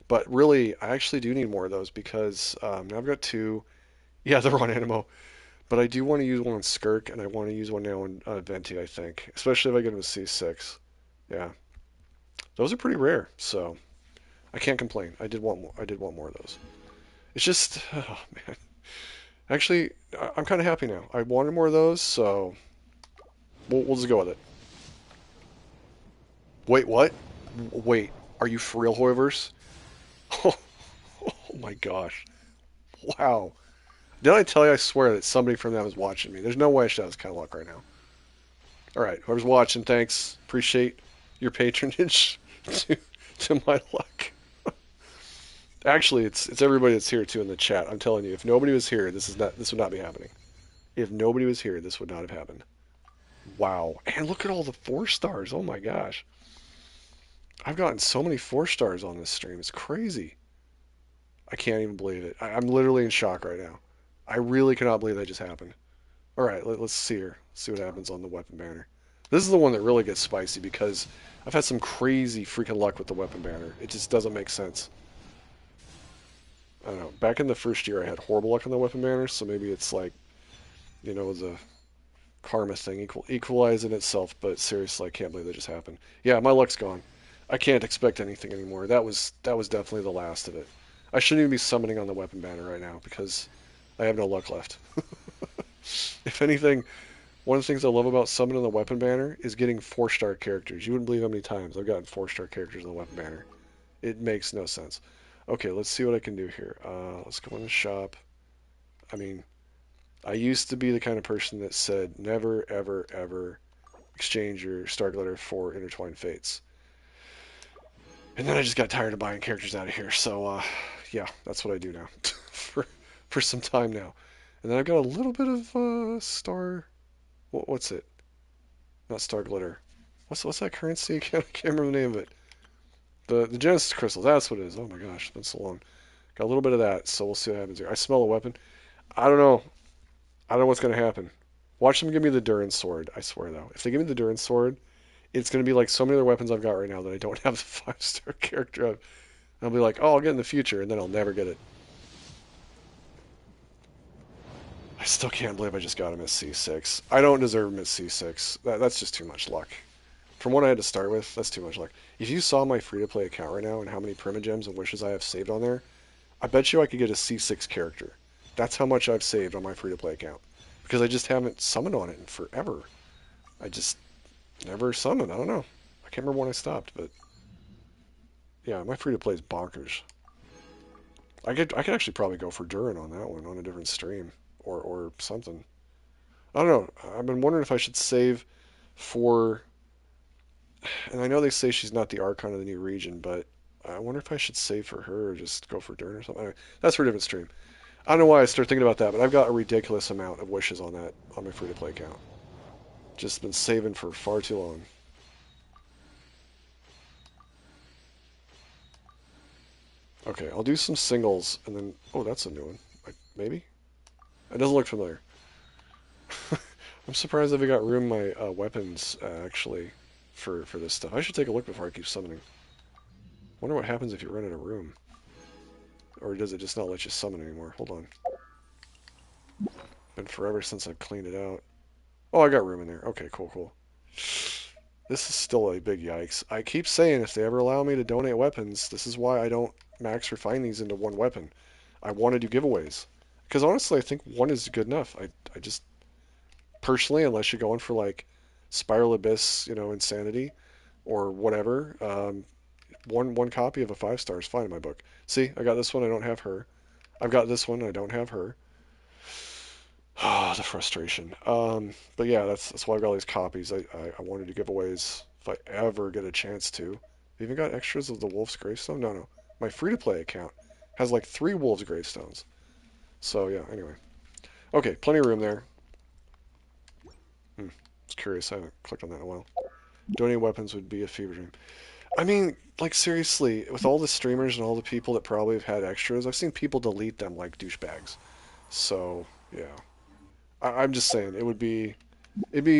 But really, I actually do need more of those because now I've got 2. Yeah, they're on Animo. But I do want to use one on Skirk, and I want to use one now on Venti, I think. Especially if I get him to C6. Yeah. Those are pretty rare, so I can't complain. I did want more. I did want more of those. It's just, oh man. Actually, I'm kind of happy now. I wanted more of those, so we'll just go with it. Wait, what? Wait, are you for real, Hoivers? Oh, oh my gosh. Wow. Did I tell you, I swear that somebody from them is watching me. There's no way I should have this kind of luck right now. Alright, whoever's watching, thanks. Appreciate your patronage to my luck. Actually, it's everybody that's here too in the chat. I'm telling you, if nobody was here, this would not be happening. If nobody was here, this would not have happened. Wow. And look at all the 4-stars. Oh my gosh. I've gotten so many 4-stars on this stream. It's crazy. I can't even believe it. I'm literally in shock right now. I really cannot believe that just happened. Alright, let's see here. See what happens on the weapon banner. This is the one that really gets spicy because I've had some crazy freaking luck with the weapon banner. It just doesn't make sense. I don't know. Back in the first year, I had horrible luck on the weapon banner, so maybe it's like, you know, the karma thing, equalizing itself. But seriously, I can't believe that just happened. Yeah, my luck's gone. I can't expect anything anymore. That was definitely the last of it. I shouldn't even be summoning on the weapon banner right now because I have no luck left. If anything, one of the things I love about summoning the weapon banner is getting 4-star characters. You wouldn't believe how many times I've gotten 4-star characters on the weapon banner. It makes no sense. Okay, let's see what I can do here. Let's go in the shop. I mean, I used to be the kind of person that said never, ever, ever exchange your Star Glitter for Intertwined Fates. And then I just got tired of buying characters out of here. So, yeah, that's what I do now for some time now. And then I've got a little bit of Star... What's it? Not Star Glitter. What's that currency? I can't remember the name of it. The Genesis Crystals, that's what it is. Oh my gosh, it's been so long. Got a little bit of that, so we'll see what happens here. I smell a weapon. I don't know. I don't know what's going to happen. Watch them give me the Durin Sword, I swear though. If they give me the Durin Sword, it's going to be like so many other weapons I've got right now that I don't have the 5-star character of. I'll be like, oh, I'll get in the future, and then I'll never get it. I still can't believe I just got him at C6. I don't deserve him at C6. That's just too much luck. From what I had to start with, that's too much luck. If you saw my free-to-play account right now and how many Primogems and wishes I have saved on there, I bet you I could get a C6 character. That's how much I've saved on my free-to-play account. Because I just haven't summoned on it in forever. I just never summoned. I don't know. I can't remember when I stopped, but yeah, my free-to-play is bonkers. I could actually probably go for Durin on that one on a different stream or something. I don't know. I've been wondering if I should save for, and I know they say she's not the Archon of the new region, but I wonder if I should save for her or just go for Durin or something. Anyway, that's for a different stream. I don't know why I started thinking about that, but I've got a ridiculous amount of wishes on that on my free-to-play account. Just been saving for far too long. Okay, I'll do some singles and then. Oh, that's a new one. Maybe? It doesn't look familiar. I'm surprised I've got room in my weapons actually for this stuff. I should take a look before I keep summoning. Wonder what happens if you run out of room. Or does it just not let you summon anymore? Hold on. Been forever since I've cleaned it out. Oh, I got room in there. Okay, cool, cool. This is still a big yikes. I keep saying if they ever allow me to donate weapons, this is why I don't max refine these into one weapon. I want to do giveaways. Because honestly, I think one is good enough. I just, personally, unless you're going for like Spiral Abyss, Insanity, or whatever, one copy of a 5-star is fine in my book. See, I got this one, I don't have her. I've got this one, I don't have her. Ah, the frustration. But yeah, that's why I've got all these copies. I wanted to giveaways if I ever get a chance to. Even got extras of the Wolf's Gravestone? No, no. My free-to-play account has like 3 Wolf's Gravestones. So yeah, anyway. Okay, plenty of room there. It's curious, I haven't clicked on that in a while. Donating weapons would be a fever dream. I mean, like seriously, with all the streamers and all the people that probably have had extras, I've seen people delete them like douchebags. So, yeah. I'm just saying, it'd be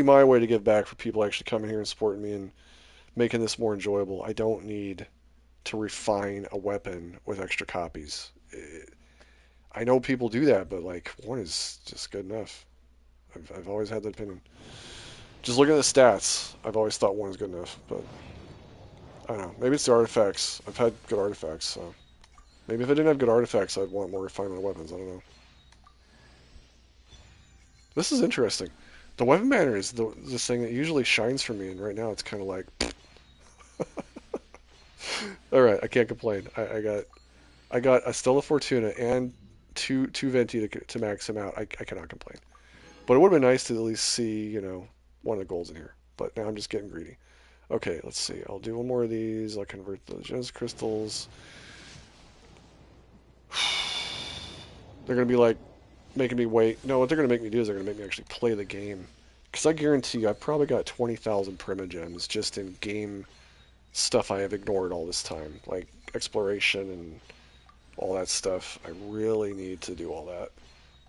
my way to give back for people actually coming here and supporting me and making this more enjoyable. I don't need to refine a weapon with extra copies. I know people do that, but like one is just good enough. I've always had that opinion. Just looking at the stats, I've always thought one is good enough, but I don't know. Maybe it's the artifacts. I've had good artifacts, so maybe if I didn't have good artifacts, I'd want more refinement of weapons. I don't know. This is interesting. The weapon banner is this thing that usually shines for me, and right now it's kind of like. All right, I can't complain. I got a Stella Fortuna and two Venti to max him out. I cannot complain. But it would have been nice to at least see one of the golds in here. But now I'm just getting greedy. Okay, let's see. I'll do one more of these. I'll convert the Genesis crystals. They're gonna be like making me wait. No, what they're gonna make me do is they're gonna make me actually play the game. Because I guarantee you, I've probably got 20,000 Primogems just in game stuff I have ignored all this time, like exploration and all that stuff. I really need to do all that.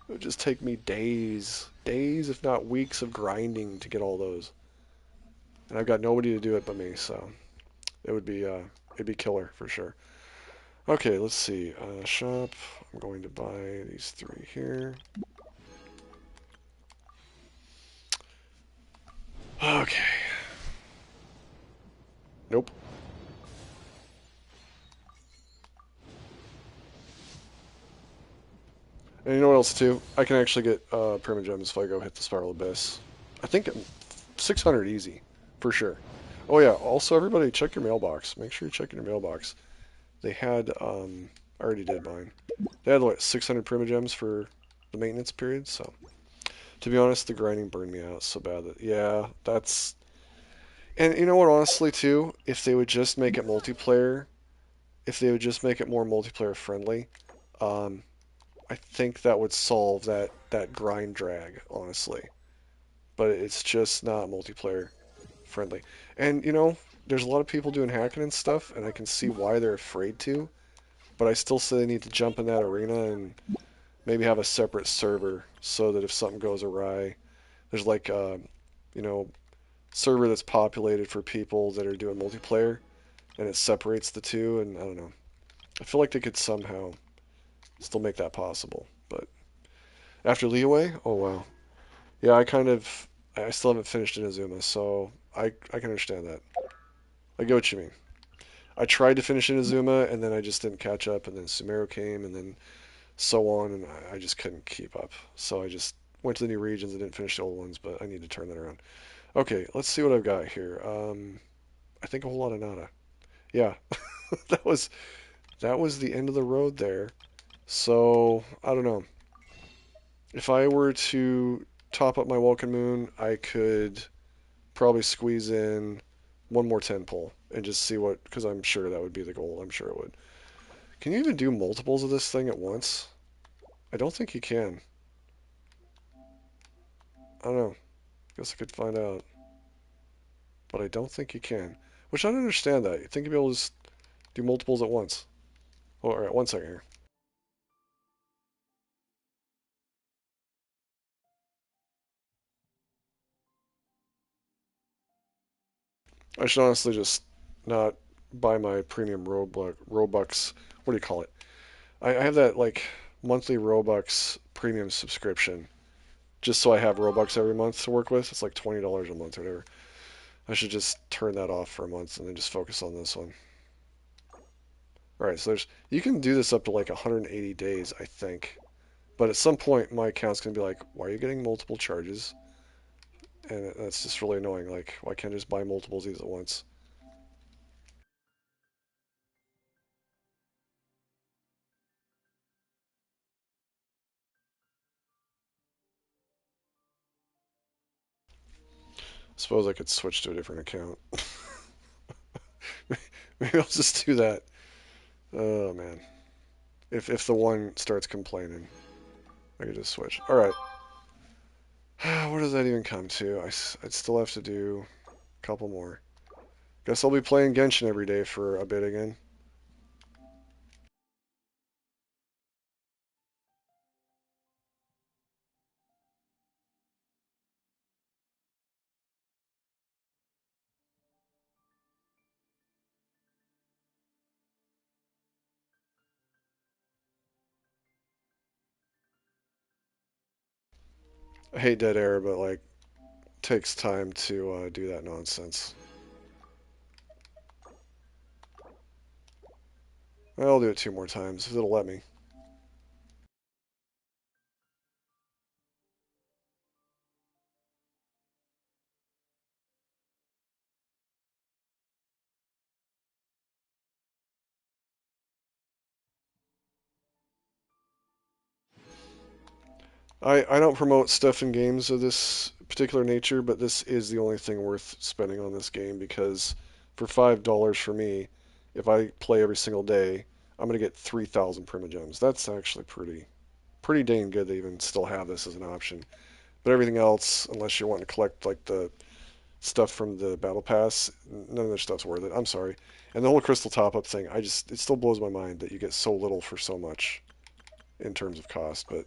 It would just take me days, if not weeks of grinding to get all those. And I've got nobody to do it but me, so it'd be killer for sure. Okay, let's see. Shop. I'm going to buy these 3 here. Okay. Nope. And you know what else too? I can actually get Primogems if I go hit the Spiral Abyss. I think 600 easy, for sure. Oh yeah, also everybody check your mailbox. Make sure you check your mailbox. They had, I already did mine. They had what, 600 Primogems for the maintenance period, so. To be honest, the grinding burned me out so bad that, yeah, that's... And you know what, honestly too, if they would just make it multiplayer, if they would just make it more multiplayer friendly, I think that would solve that grind drag, honestly. But it's just not multiplayer friendly. And, there's a lot of people doing hacking and stuff, and I can see why they're afraid to, but I still say they need to jump in that arena and maybe have a separate server so that if something goes awry, there's like, you know, server that's populated for people that are doing multiplayer, and it separates the two. And I don't know. I feel like they could somehow still make that possible. But after Leeway, oh wow, yeah, I still haven't finished Inazuma, so I can understand that. I get what you mean. I tried to finish Inazuma, and then I just didn't catch up, and then Sumeru came, and then so on, and I just couldn't keep up. So I just went to the new regions and didn't finish the old ones, but I need to turn that around. Okay, let's see what I've got here. I think a whole lot of nada. Yeah, that was that was the end of the road there. So I don't know. If I were to top up my Welcome Moon, I could probably squeeze in one more 10 pull and just see what, because I'm sure that would be the goal. I'm sure it would. Can you even do multiples of this thing at once? I don't think you can. I don't know. Guess I could find out. But I don't think you can. Which I don't understand that. You think you'd be able to just do multiples at once. Oh, alright, 1 second here. I should honestly just not buy my premium Robux. What do you call it? I have that like monthly Robux premium subscription just so I have Robux every month to work with. It's like $20 a month or whatever. I should just turn that off for a month and then just focus on this one. All right, so you can do this up to like 180 days, I think. But at some point, my account's gonna be like, why are you getting multiple charges? And that's just really annoying. Like, why can't I just buy multiples of these at once? Suppose I could switch to a different account. Maybe I'll just do that. Oh man. If the one starts complaining, I could just switch. All right. What does that even come to? I'd still have to do a couple more. Guess I'll be playing Genshin every day for a bit again. I hate dead air, but like, takes time to do that nonsense. I'll do it 2 more times if it'll let me. I don't promote stuff in games of this particular nature, but this is the only thing worth spending on this game because for $5 for me, if I play every single day, I'm gonna get 3,000 Primogems. That's actually pretty dang good to even still have this as an option. But everything else, unless you're wanting to collect like the stuff from the battle pass, none of their stuff's worth it. I'm sorry. And the whole crystal top up thing, it still blows my mind that you get so little for so much in terms of cost, but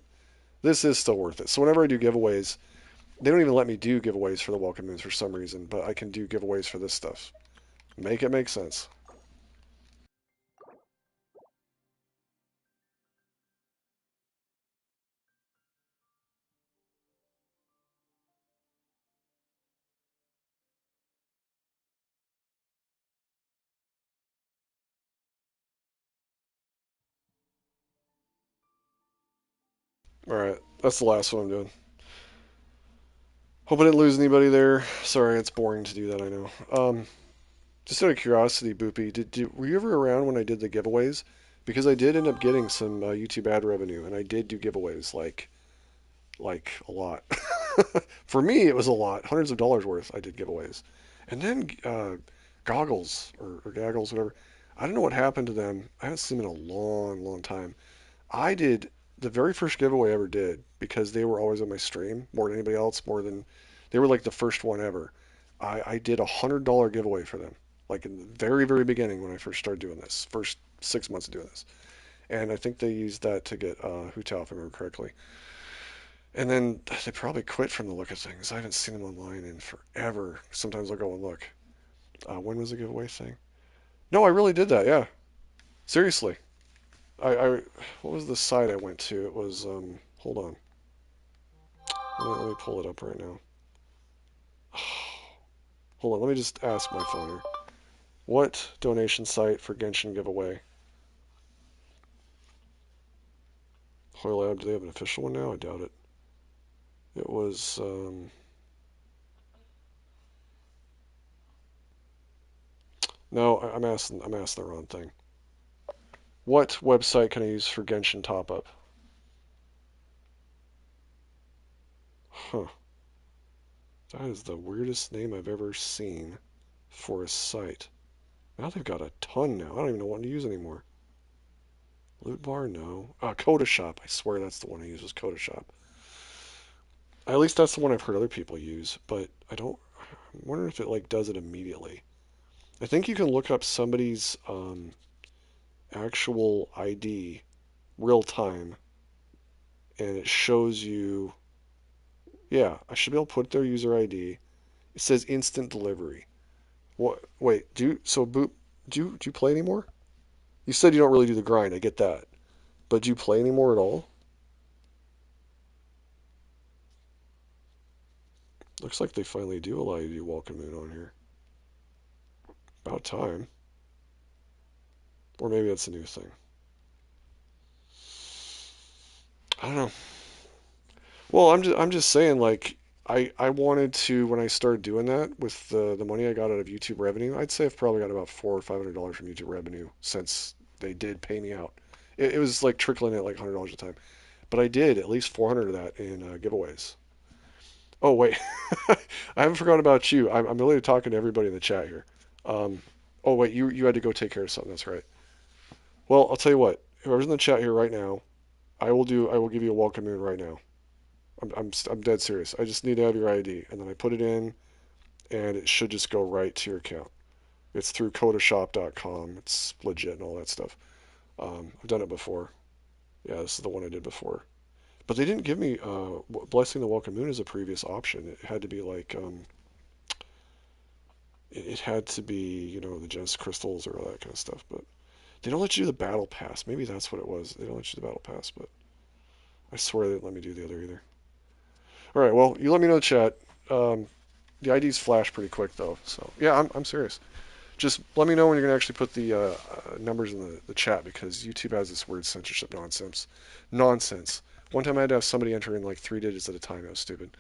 this is still worth it. So whenever I do giveaways, they don't even let me do giveaways for the welcome moons for some reason, but I can do giveaways for this stuff. Make it make sense. All right, that's the last one I'm doing. Hope I didn't lose anybody there. Sorry, it's boring to do that, I know. Just out of curiosity, Boopy, were you ever around when I did the giveaways? Because I did end up getting some YouTube ad revenue, and I did do giveaways like a lot. For me, it was a lot, hundreds of dollars worth. I did giveaways, and then goggles or gaggles, whatever. I don't know what happened to them. I haven't seen them in a long, long time. I did the very first giveaway I ever did because they were always on my stream more than anybody else. More than they were like the first one ever. I did $100 giveaway for them, like in the very, very beginning when I first started doing this, first 6 months of doing this. And I think they used that to get Hu Tao, if I remember correctly. And then they probably quit from the look of things. I haven't seen them online in forever. Sometimes I'll go and look. When was the giveaway thing? No, I really did that. Yeah, seriously. I what was the site I went to? It was hold on. Let me pull it up right now. Hold on. Let me just ask my phone here. What donation site for Genshin giveaway? Hoy Lab, do they have an official one now? I doubt it. It was no, I'm asking the wrong thing. What website can I use for Genshin top up? Huh. That is the weirdest name I've ever seen for a site. Now they've got a ton now. I don't even know what to use anymore. Loot bar, no. Coda Shop. I swear that's the one I use was Coda Shop. At least that's the one I've heard other people use, but I'm wondering if it like does it immediately. I think you can look up somebody's actual ID real time, and it shows you. Yeah, I should be able to put their user ID. It says instant delivery. What? Wait, do you play anymore? You said you don't really do the grind. I get that, but do you play anymore at all? Looks like they finally do allow you to do Welcome Moon on here. About time. Or maybe that's a new thing. I don't know. Well, I'm just saying like I wanted to when I started doing that with the money I got out of YouTube revenue, I'd say I've probably got about $400 or $500 from YouTube revenue since they did pay me out. It was like trickling at like $100 a time, but I did at least 400 of that in giveaways. Oh wait, I haven't forgotten about you. I'm really talking to everybody in the chat here. Um, oh wait, you had to go take care of something. That's right. Well, I'll tell you what. Whoever's in the chat here right now, I will give you a welcome in right now. I'm dead serious. I just need to have your ID, and then I put it in, and it should just go right to your account. It's through codashop.com. It's legit and all that stuff. I've done it before. Yeah, this is the one I did before. But they didn't give me blessing the welcome moon as a previous option. It had to be like it had to be the Genesis crystals or all that kind of stuff. But they don't let you do the battle pass. Maybe that's what it was. They don't let you do the battle pass, but I swear they didn't let me do the other either. All right, well, you let me know in the chat. The IDs flash pretty quick though, so yeah, I'm serious. Just let me know when you're gonna actually put the numbers in the chat because YouTube has this weird censorship nonsense. Nonsense. One time I had to have somebody enter in like 3 digits at a time. It was stupid.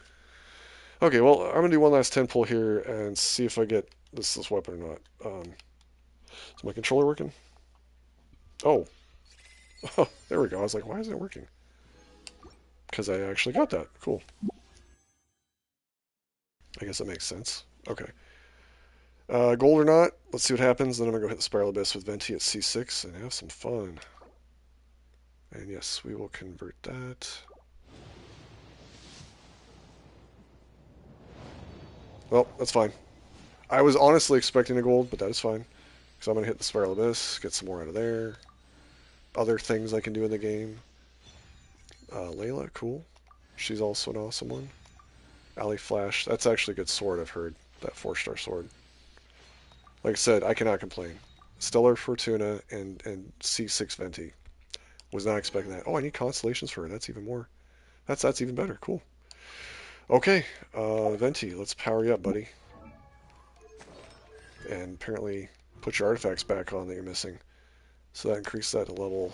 Okay, well, I'm gonna do one last 10 pull here and see if I get this weapon or not. Is my controller working? Oh, oh, there we go. I was like, why isn't it working? Because I actually got that. Cool. I guess that makes sense. Okay. Gold or not, let's see what happens. Then I'm going to go hit the Spiral Abyss with Venti at C6 and have some fun. And yes, we will convert that. Well, that's fine. I was honestly expecting a gold, but that is fine. So I'm going to hit the Spiral Abyss, get some more out of there. Other things I can do in the game. Layla, cool. She's also an awesome one. Alley Flash, that's actually a good sword, I've heard. That 4-star sword. Like I said, I cannot complain. Stellar Fortuna and C6 Venti. Was not expecting that. Oh, I need constellations for her. That's even more. That's even better. Cool. Okay, Venti, let's power you up, buddy. And apparently put your artifacts back on that you're missing. So that increases that to level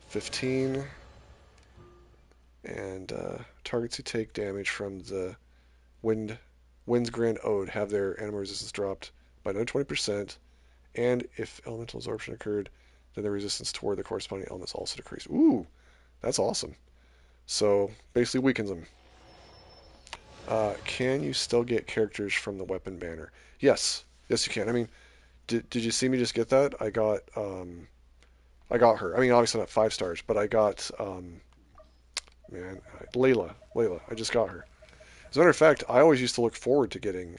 15. And targets who take damage from the Wind's Grand Ode have their animal resistance dropped by another 20. And if elemental absorption occurred, then the resistance toward the corresponding elements also decreased. Ooh, that's awesome. So basically weakens them. Can you still get characters from the weapon banner? Yes, yes you can. I mean, did you see me just get that? I got her. I mean, obviously not 5 stars, but I got Layla. I just got her. As a matter of fact, I always used to look forward to getting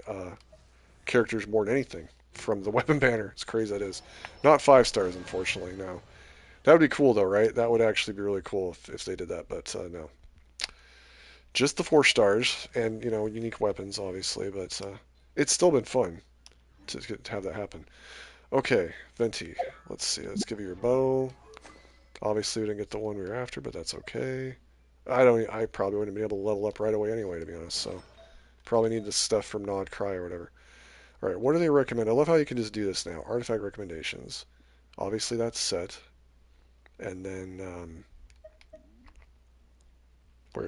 characters more than anything from the weapon banner. As crazy that is. Not 5 stars, unfortunately. No. That would be cool though, right? That would actually be really cool if they did that, but no. Just the 4 stars and, unique weapons, obviously, but it's still been fun to have that happen. Okay, Venti. Let's see. Let's give you your bow. Obviously, we didn't get the one we were after, but that's okay. I probably wouldn't be able to level up right away anyway, to be honest, so probably need the stuff from Nod Cry or whatever. All right, what do they recommend? I love how you can just do this now. Artifact recommendations. Obviously, that's set. And then,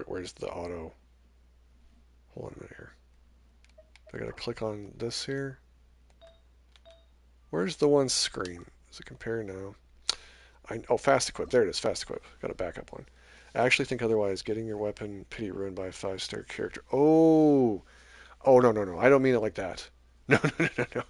where's the auto? Hold on a minute here. I gotta click on this here. Where's the one screen? Does it compare now? Oh, fast equip. There it is. Fast equip. Got a backup one. I actually think otherwise. Getting your weapon pity ruined by a 5-star character. Oh, no, no, no. I don't mean it like that. No, no, no, no, no.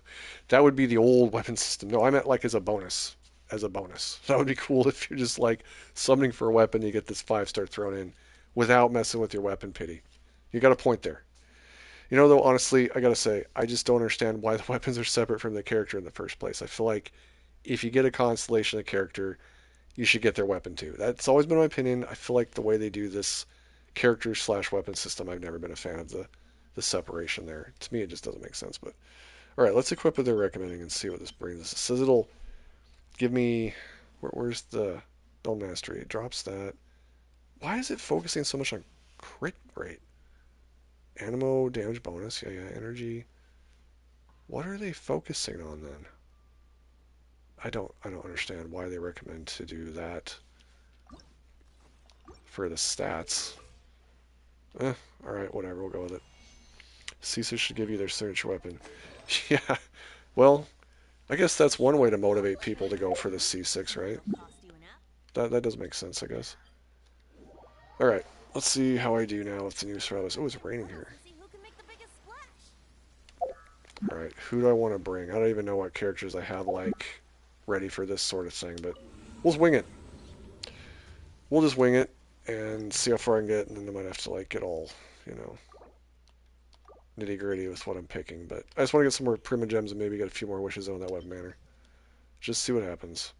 That would be the old weapon system. No, I meant like as a bonus. As a bonus. That would be cool if you're just like summoning for a weapon, you get this 5-star thrown in without messing with your weapon pity. You got a point there. Though, honestly, I gotta say, I just don't understand why the weapons are separate from the character in the first place. I feel like if you get a constellation of character, you should get their weapon too. That's always been my opinion. I feel like the way they do this character slash weapon system, I've never been a fan of the separation there. To me, it just doesn't make sense. But all right, let's equip what they're recommending and see what this brings us. It says it'll give me where's the Dome Mastery? It drops that. Why is it focusing so much on crit rate? Animo damage bonus, yeah, energy. What are they focusing on then? I don't understand why they recommend to do that for the stats. Alright, whatever, we'll go with it. C6 should give you their signature weapon. Yeah, well, I guess that's one way to motivate people to go for the C6, right? That does make sense, I guess. Alright, let's see how I do now with the new Seraphaeton. Oh, it's raining here. Alright, who do I want to bring? I don't even know what characters I have, like, ready for this sort of thing, but we'll wing it. We'll just wing it and see how far I can get, and then I might have to, like, get all, nitty-gritty with what I'm picking. But I just want to get some more Prima Gems and maybe get a few more wishes on that web manner. Just see what happens.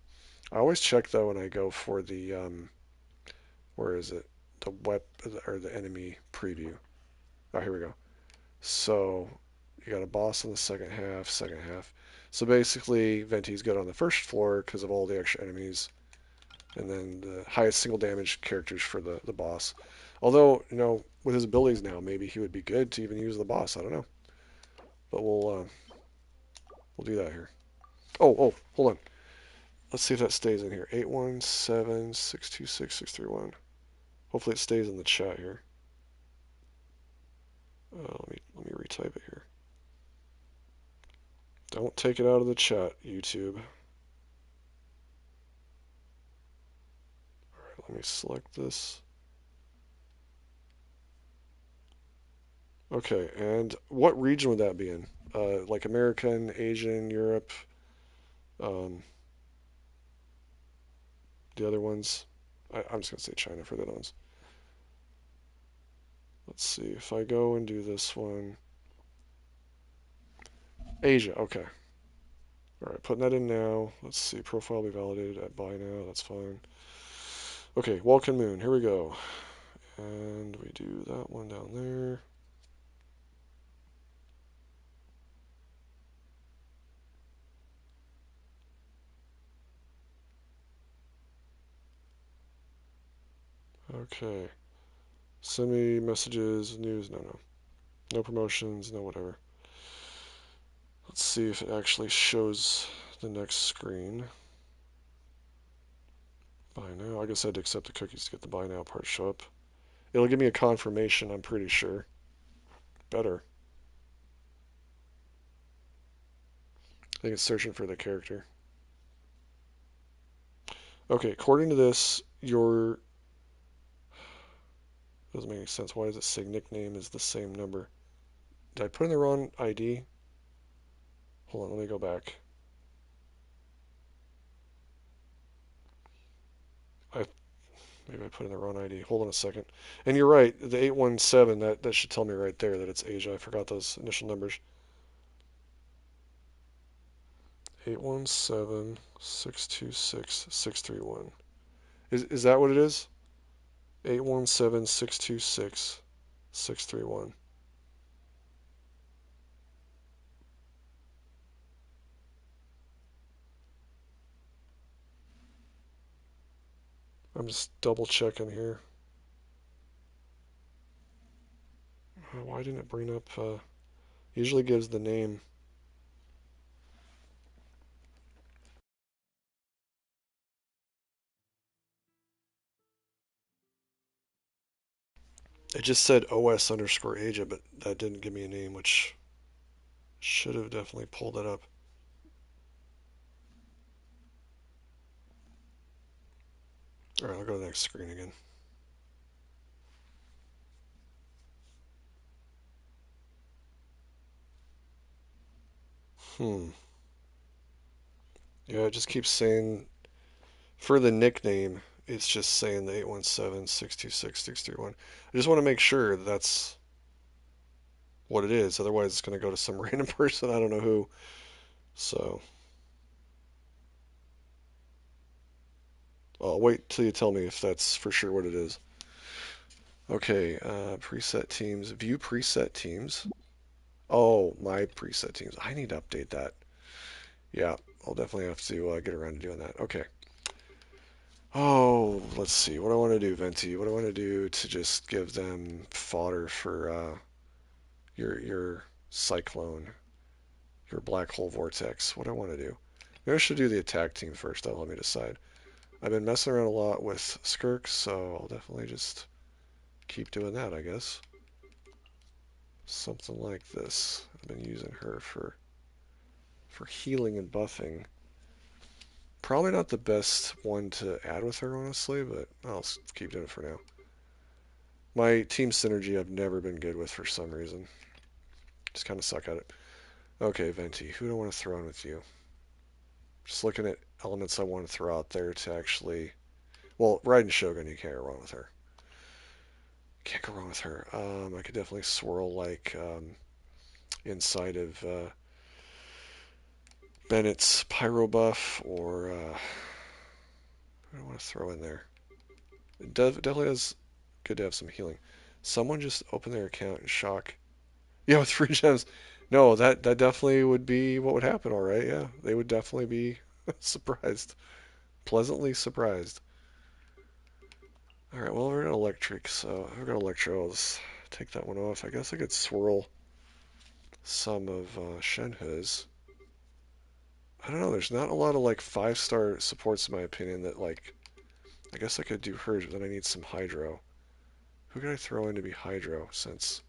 I always check, though, when I go for the, where is it? The web, or the enemy preview. Oh, here we go. So, you got a boss in the second half. So basically, Venti's good on the first floor because of all the extra enemies. And then the highest single damage characters for the boss. Although, with his abilities now, maybe he would be good to even use the boss. I don't know. But we'll do that here. Oh, hold on. Let's see if that stays in here. 817-626-631. Hopefully it stays in the chat here. Let me retype it here. Don't take it out of the chat, YouTube. Alright, let me select this. Okay, and what region would that be in? Like American, Asian, Europe, um, the other ones? I'm just going to say China for the other ones. Let's see, if I go and do this one. Asia, okay. Alright, putting that in now. Let's see, profile be validated at buy now, that's fine. Okay, Vulcan Moon, here we go. And we do that one down there. Okay. Send me messages, news, no. No promotions, no whatever. Let's see if it actually shows the next screen. Buy now. I guess I had to accept the cookies to get the buy now part to show up. It'll give me a confirmation, I'm pretty sure. Better. I think it's searching for the character. Okay, according to this, your... Doesn't make any sense. Why does it say nickname is the same number? Did I put in the wrong ID? Hold on, let me go back. Maybe I put in the wrong ID. Hold on a second. And you're right, the 817, that should tell me right there that it's Asia. I forgot those initial numbers. 817-626-631. Is that what it is? 817-626. 631. I'm just double checking here. Why didn't it bring up? Usually gives the name. It just said OS underscore agent, but that didn't give me a name, which should have definitely pulled it up. Alright, I'll go to the next screen again. Yeah, it just keeps saying, for the nickname, it's just saying the 817-626-631. I just want to make sure that's what it is. Otherwise, it's going to go to some random person. I don't know who. So, I'll wait till you tell me if that's for sure what it is. Okay, preset teams. View preset teams. Oh, my preset teams. I need to update that. Yeah, I'll definitely have to get around to doing that. Okay. Oh, let's see. What do I want to do, Venti? What do I want to do to just give them fodder for your cyclone, your black hole vortex? What do I want to do? Maybe I should do the attack team first. That'll let me decide. I've been messing around a lot with Skirks, so I'll definitely just keep doing that, I guess. Something like this. I've been using her for healing and buffing. Probably not the best one to add with her, honestly, but I'll keep doing it for now. My team synergy I've never been good with for some reason. Just kind of suck at it. Okay, Venti, who do I want to throw in with you? Just looking at elements I want to throw out there to actually... Well, Raiden Shogun, you can't go wrong with her. Can't go wrong with her. I could definitely swirl like inside of Bennett's Pyro buff, or what do I want to throw in there? It definitely is good to have some healing. Someone just open their account and shock. Yeah, with 3 gems. No, that definitely would be what would happen, all right. Yeah, they would definitely be surprised. Pleasantly surprised. All right, well, we're in electric, so I've got electro. I'll just take that one off. I guess I could swirl some of Shenhe's. I don't know, there's not a lot of like 5-star supports in my opinion that like, I guess I could do hers, but then I need some Hydro. Who could I throw in to be Hydro since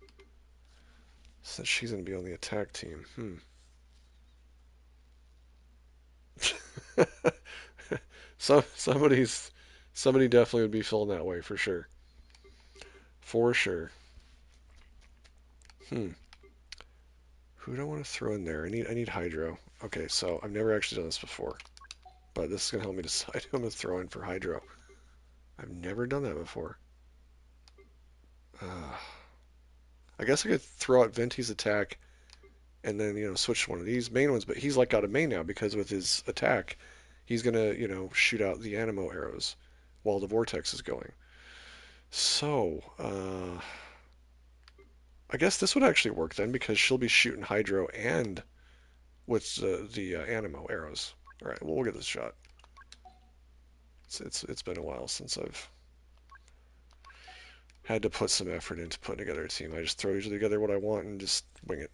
she's going to be on the attack team? Somebody definitely would be feeling that way for sure. For sure. Who do I want to throw in there? I need Hydro. Okay, so I've never actually done this before, but this is gonna help me decide who I'm gonna throw in for Hydro. I've never done that before. I guess I could throw out Venti's attack and then switch to one of these main ones, but he's like got a main now because with his attack, he's gonna shoot out the Animo arrows while the vortex is going. So I guess this would actually work then because she'll be shooting Hydro and with the Animo arrows. All right, well, we'll give this a shot. It's been a while since I've had to put some effort into putting together a team. I just throw usually together what I want and just wing it.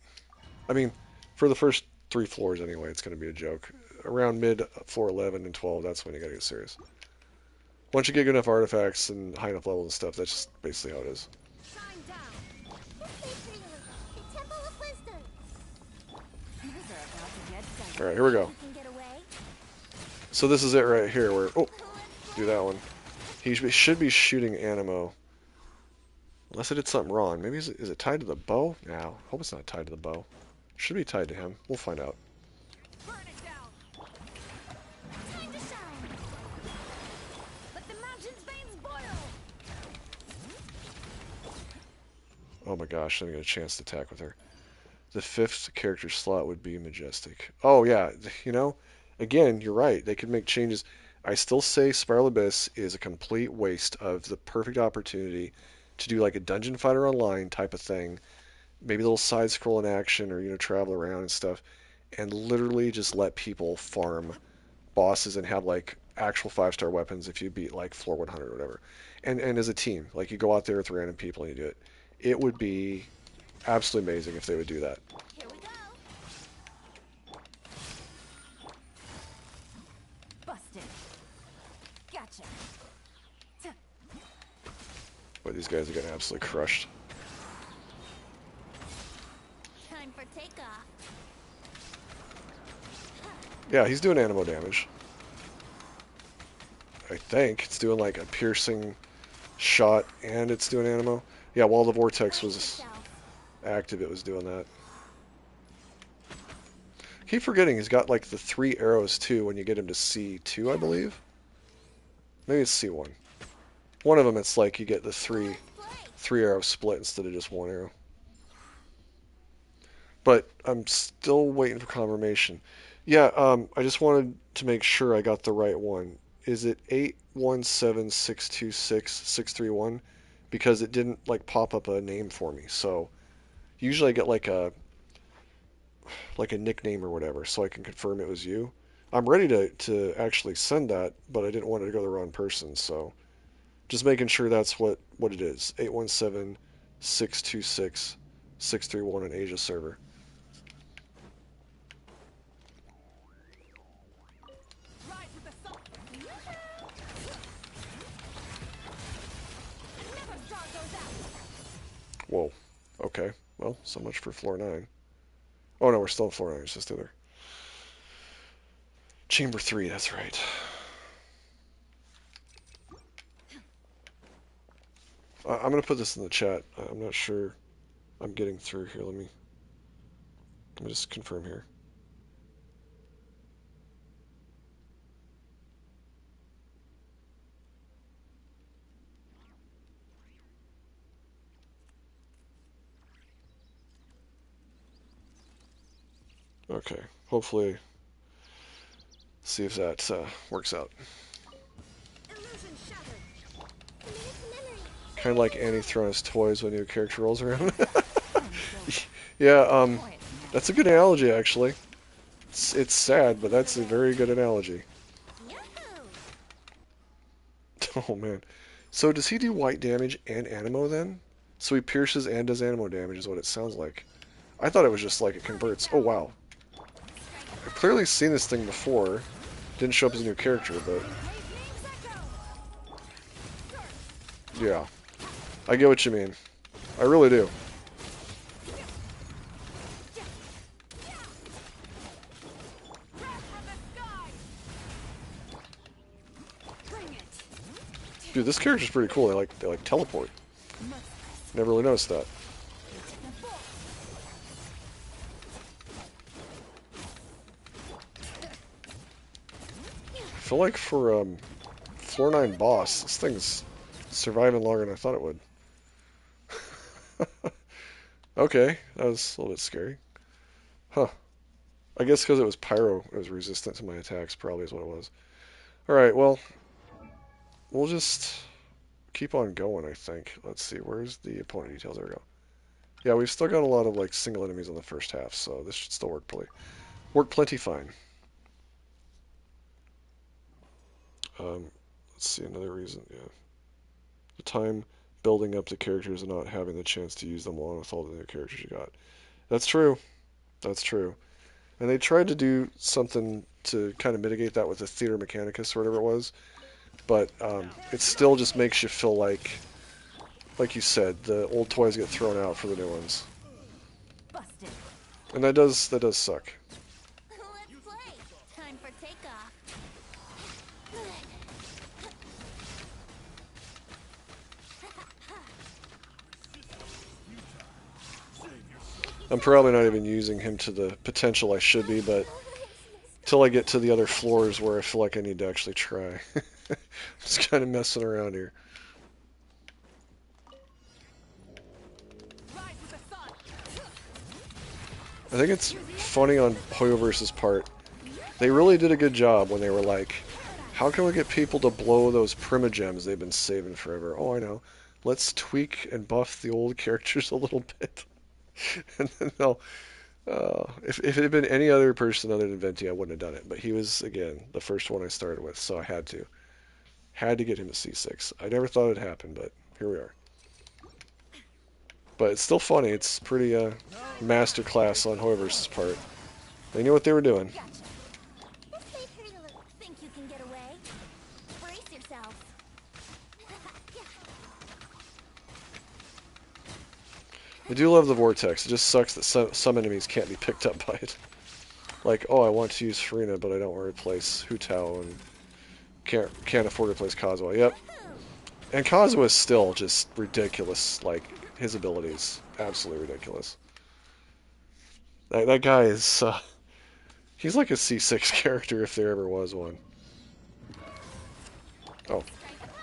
I mean, for the first 3 floors anyway, it's going to be a joke. Around mid floor 11 and 12, that's when you got to get serious. Once you get good enough artifacts and high enough levels and stuff, that's just basically how it is. All right, here we go. So this is it right here where, oh, do that one. He should be shooting Animo. Unless I did something wrong. Maybe is it tied to the bow? No, hope it's not tied to the bow. Should be tied to him. We'll find out. Oh my gosh, I didn't get a chance to attack with her. The 5th character slot would be Majestic. Oh yeah, again, you're right. They could make changes. I still say Spiral Abyss is a complete waste of the perfect opportunity to do like a dungeon fighter online type of thing, maybe a little side scroll in action or travel around and stuff, and literally just let people farm bosses and have like actual 5-star weapons if you beat like floor 100 or whatever. And as a team, like you go out there with random people and you do it. It would be absolutely amazing if they would do that. Here we go. Busted. Gotcha. But these guys are getting absolutely crushed. Time for takeoff. Yeah, he's doing animal damage. I think it's doing like a piercing shot and it's doing animo. Yeah, while the vortex was active, it was doing that. Keep forgetting he's got like the 3 arrows too when you get him to C2, I believe. Maybe it's C1. One of them, it's like you get the three arrow split instead of just 1 arrow. But I'm still waiting for confirmation. Yeah, I just wanted to make sure I got the right one. Is it 817626631? Because it didn't like pop up a name for me. So usually I get like a nickname or whatever, so I can confirm it was you. I'm ready to actually send that, but I didn't want it to go to the wrong person, so just making sure that's what it is. 817626631 an Asia server. Whoa. Okay. Well, so much for floor 9. Oh no, we're still in floor 9. It's just other. Chamber 3, that's right. I'm going to put this in the chat. I'm not sure I'm getting through here. Let me just confirm here. Okay, hopefully, see if that works out. Kind of like Annie throwing us toys when a new character rolls around. Yeah, that's a good analogy, actually. It's sad, but that's a very good analogy. Oh, man. So does he do white damage and animo, then? So he pierces and does animo damage is what it sounds like. I thought it was just like it converts. Oh, wow. I've clearly seen this thing before. Didn't show up as a new character, but... yeah. I get what you mean. I really do. Dude, this character's pretty cool. They like teleport. Never really noticed that. I feel like for floor 9 boss, this thing's surviving longer than I thought it would. Okay, that was a little bit scary. Huh. I guess because it was pyro, it was resistant to my attacks, probably is what it was. Alright, well, we'll just keep on going, I think. Let's see, where's the opponent details? There we go. Yeah, we've still got a lot of like single enemies in the first half, so this should still work plenty fine. Let's see, another reason, yeah. The time building up the characters and not having the chance to use them along with all the new characters you got. That's true. That's true. And they tried to do something to kind of mitigate that with the Theater Mechanicus or whatever it was, but it still just makes you feel like you said, the old toys get thrown out for the new ones. And that does suck. Let's play. Time for takeoff. I'm probably not even using him to the potential I should be, but till I get to the other floors where I feel like I need to actually try. Just kind of messing around here. I think it's funny on Hoyoverse's part. They really did a good job when they were like, how can we get people to blow those Primogems they've been saving forever? Oh, I know. let's tweak and buff the old characters a little bit. And then they'll, if it had been any other person other than Venti, I wouldn't have done it. But he was, again, the first one I started with, so I had to. Had to get him a C6. I never thought it'd happen, but here we are. But it's still funny. It's pretty masterclass on whoever's part. They knew what they were doing. Gotcha. This may hurt a little. Think you can get away? Brace yourself. I do love the vortex. It just sucks that some enemies can't be picked up by it. Like, oh, I want to use Farina, but I don't want to replace Hu Tao and can't afford to replace Kazuha. Yep. And Kazuha is still just ridiculous. Like, his abilities, absolutely ridiculous. That guy is, he's like a C6 character if there ever was one. Oh,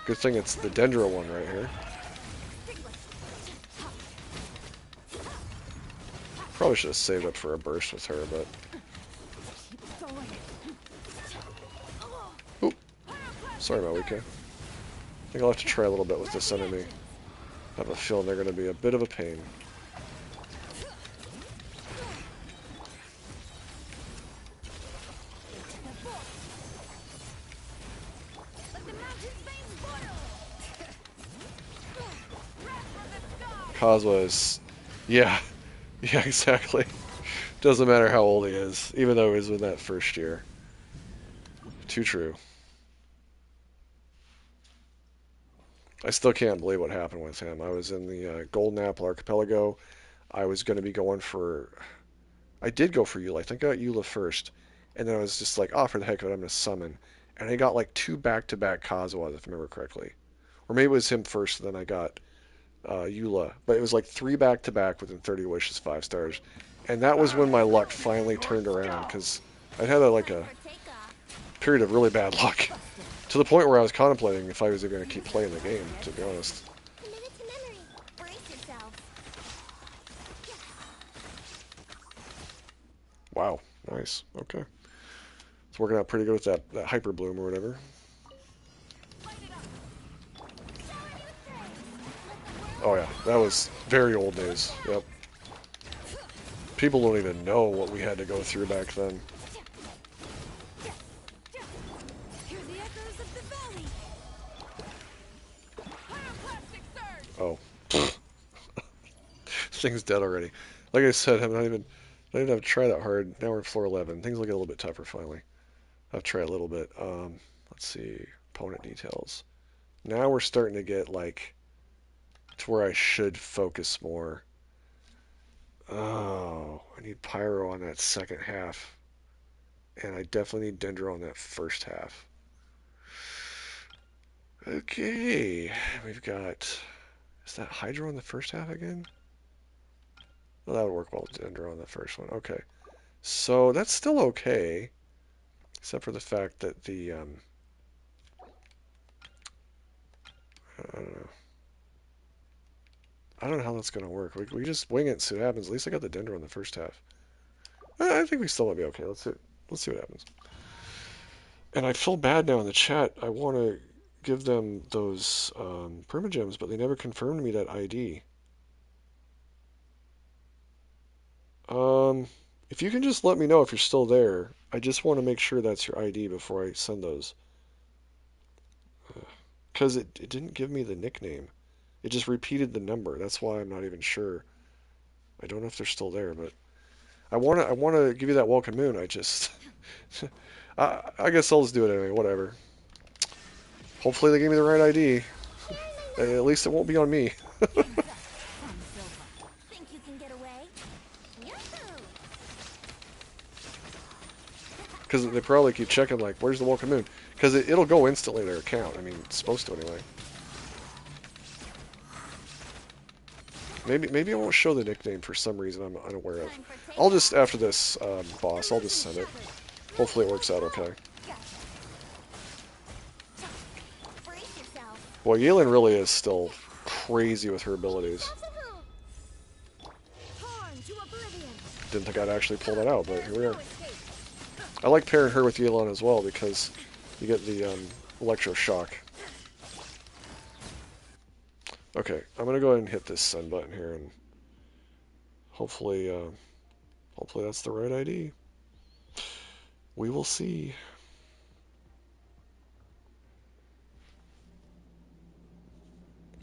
good thing it's the Dendro one right here. Probably should have saved up for a burst with her, but... Oop. Sorry about Wika. I think I'll have to try a little bit with this enemy. I have a feeling they're going to be a bit of a pain. Kazuha is... Yeah. Yeah, exactly. Doesn't matter how old he is, even though he was in that first year. Too true. I still can't believe what happened with him. I was in the Golden Apple Archipelago. I was going to be going for... I did go for Eula. I think I got Eula first. And then I was just like, oh, for the heck of it, I'm going to summon. And I got like 2 back-to-back Kazuhas, if I remember correctly. Or maybe it was him first, and then I got Eula. But it was like 3 back-to-back within 30 wishes, 5 stars. And that was when my luck finally turned around, because I'd had like a period of really bad luck. To the point where I was contemplating if I was even going to keep playing the game, to be honest. Wow, nice. Okay. It's working out pretty good with that Hyper Bloom or whatever. Oh yeah, that was very old news. Yep. People don't even know what we had to go through back then. Oh. Thing's dead already. Like I said, I didn't even have to try that hard. Now we're at floor 11. Things will get a little bit tougher finally. I'll try a little bit. Let's see. Opponent details. Now we're starting to get like to where I should focus more. Oh, I need Pyro on that second half. And I definitely need Dendro on that first half. Okay. We've got... Is that Hydro in the first half again? Well, that would work well with Dendro on the first one. Okay. So that's still okay. Except for the fact that the... I don't know. I don't know how that's going to work. We just wing it and see what happens. At least I got the Dendro in the first half. I think we still might be okay. Let's see what happens. And I feel bad now in the chat. I want to give them those Primogems, but they never confirmed me that ID. If you can just let me know if you're still there. I just want to make sure that's your ID before I send those. Because it didn't give me the nickname. It just repeated the number. That's why I'm not even sure. I don't know if they're still there, but I want to give you that welcome moon. I just I guess I'll just do it anyway. Whatever. Hopefully they gave me the right ID. At least it won't be on me. Because they probably keep checking, like, where's the welcome moon? Because it'll go instantly to their account. I mean, it's supposed to anyway. Maybe it won't show the nickname for some reason I'm unaware of. I'll just, after this boss, I'll just send it. Hopefully it works out okay. Boy, Yelan really is still crazy with her abilities. Didn't think I'd actually pull that out, but here we are. I like pairing her with Yelan as well because you get the electro shock. Okay, I'm gonna go ahead and hit this send button here, and hopefully, hopefully that's the right ID. We will see.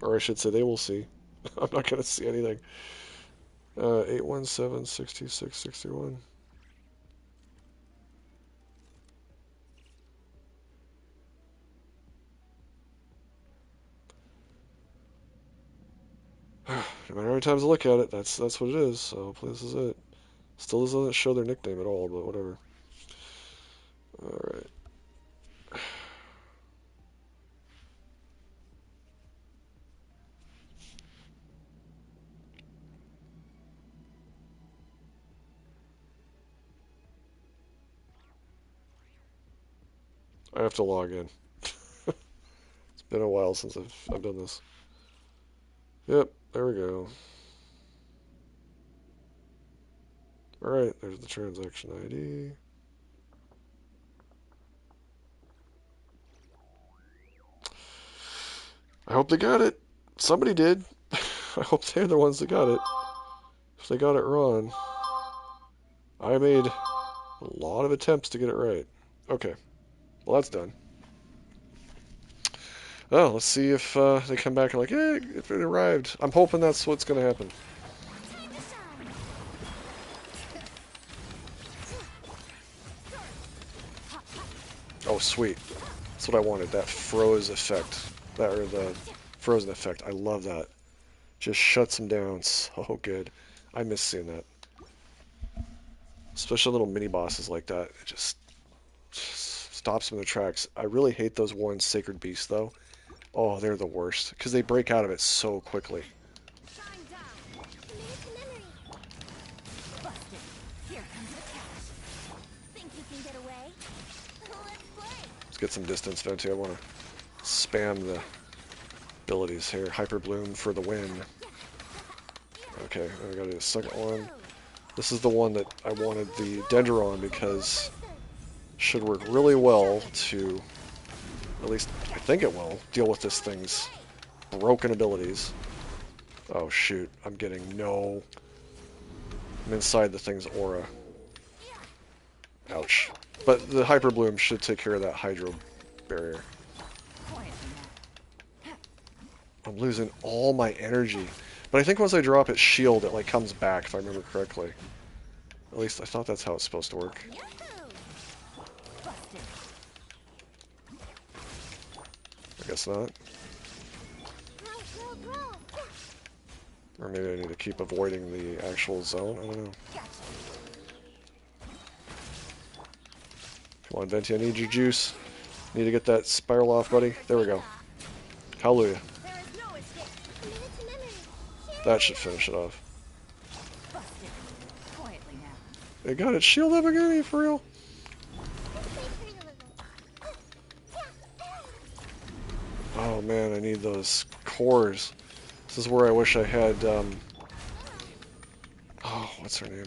Or I should say they will see. I'm not gonna see anything. 817-626-631. No matter how many times I look at it, that's what it is. So hopefully this is it. Still doesn't show their nickname at all, but whatever. Alright. I have to log in. It's been a while since I've done this. Yep, there we go. Alright, there's the transaction ID. I hope they got it. Somebody did. I hope they're the ones that got it. If they got it wrong, I made a lot of attempts to get it right. Okay, well that's done. Oh, let's see if they come back and like, hey, if it arrived. I'm hoping that's what's going to happen. Oh, sweet. That's what I wanted, that froze effect. Or the frozen effect. I love that. Just shuts them down so good. I miss seeing that. Especially little mini bosses like that. It just stops them in their tracks. I really hate those Warren Sacred Beasts, though. Oh, they're the worst. Because they break out of it so quickly. Let's get some distance, Venti. I want to spam the abilities here. Hyper Bloom for the win. Okay, I gotta do the second one. This is the one that I wanted the Dendron because it should work really well to, at least I think it will, deal with this thing's broken abilities. Oh shoot, I'm getting no... I'm inside the thing's aura. Ouch. But the Hyper Bloom should take care of that Hydro barrier. I'm losing all my energy. But I think once I drop its shield, it like comes back, if I remember correctly. At least I thought that's how it's supposed to work. I guess not. Or maybe I need to keep avoiding the actual zone, I don't know. Come on, Venti, I need your juice. Need to get that spiral off, buddy. There we go. Hallelujah. That should finish it off. It got its shield up again, are you for real? Oh man, I need those cores. This is where I wish I had, oh, what's her name?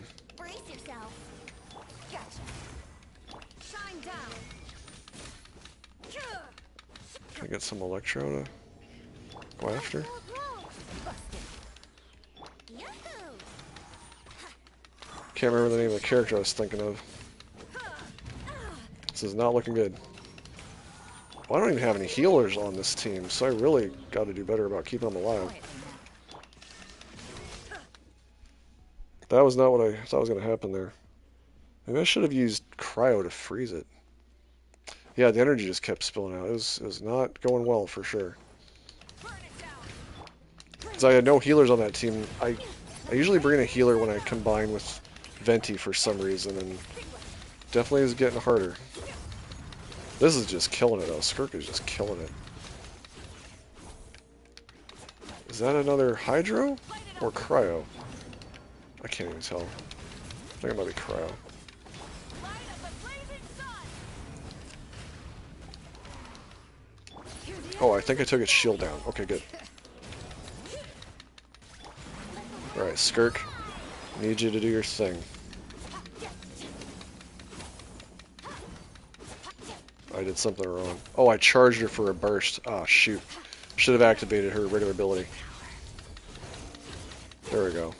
Can I get some Electro to go after? Can't remember the name of the character I was thinking of. This is not looking good. Well, I don't even have any healers on this team, so I really got to do better about keeping them alive. That was not what I thought was going to happen there. Maybe I should have used Cryo to freeze it. Yeah, the energy just kept spilling out. It was not going well for sure. Because I had no healers on that team. I usually bring in a healer when I combine with Venti for some reason, and definitely is getting harder. This is just killing it though. Skirk is just killing it. Is that another Hydro or Cryo? I can't even tell. I think it might be Cryo. Oh, I think I took its shield down. Okay, good. Alright, Skirk. Need you to do your thing. I did something wrong. Oh, I charged her for a burst. Ah, shoot. Should have activated her regular ability. There we go.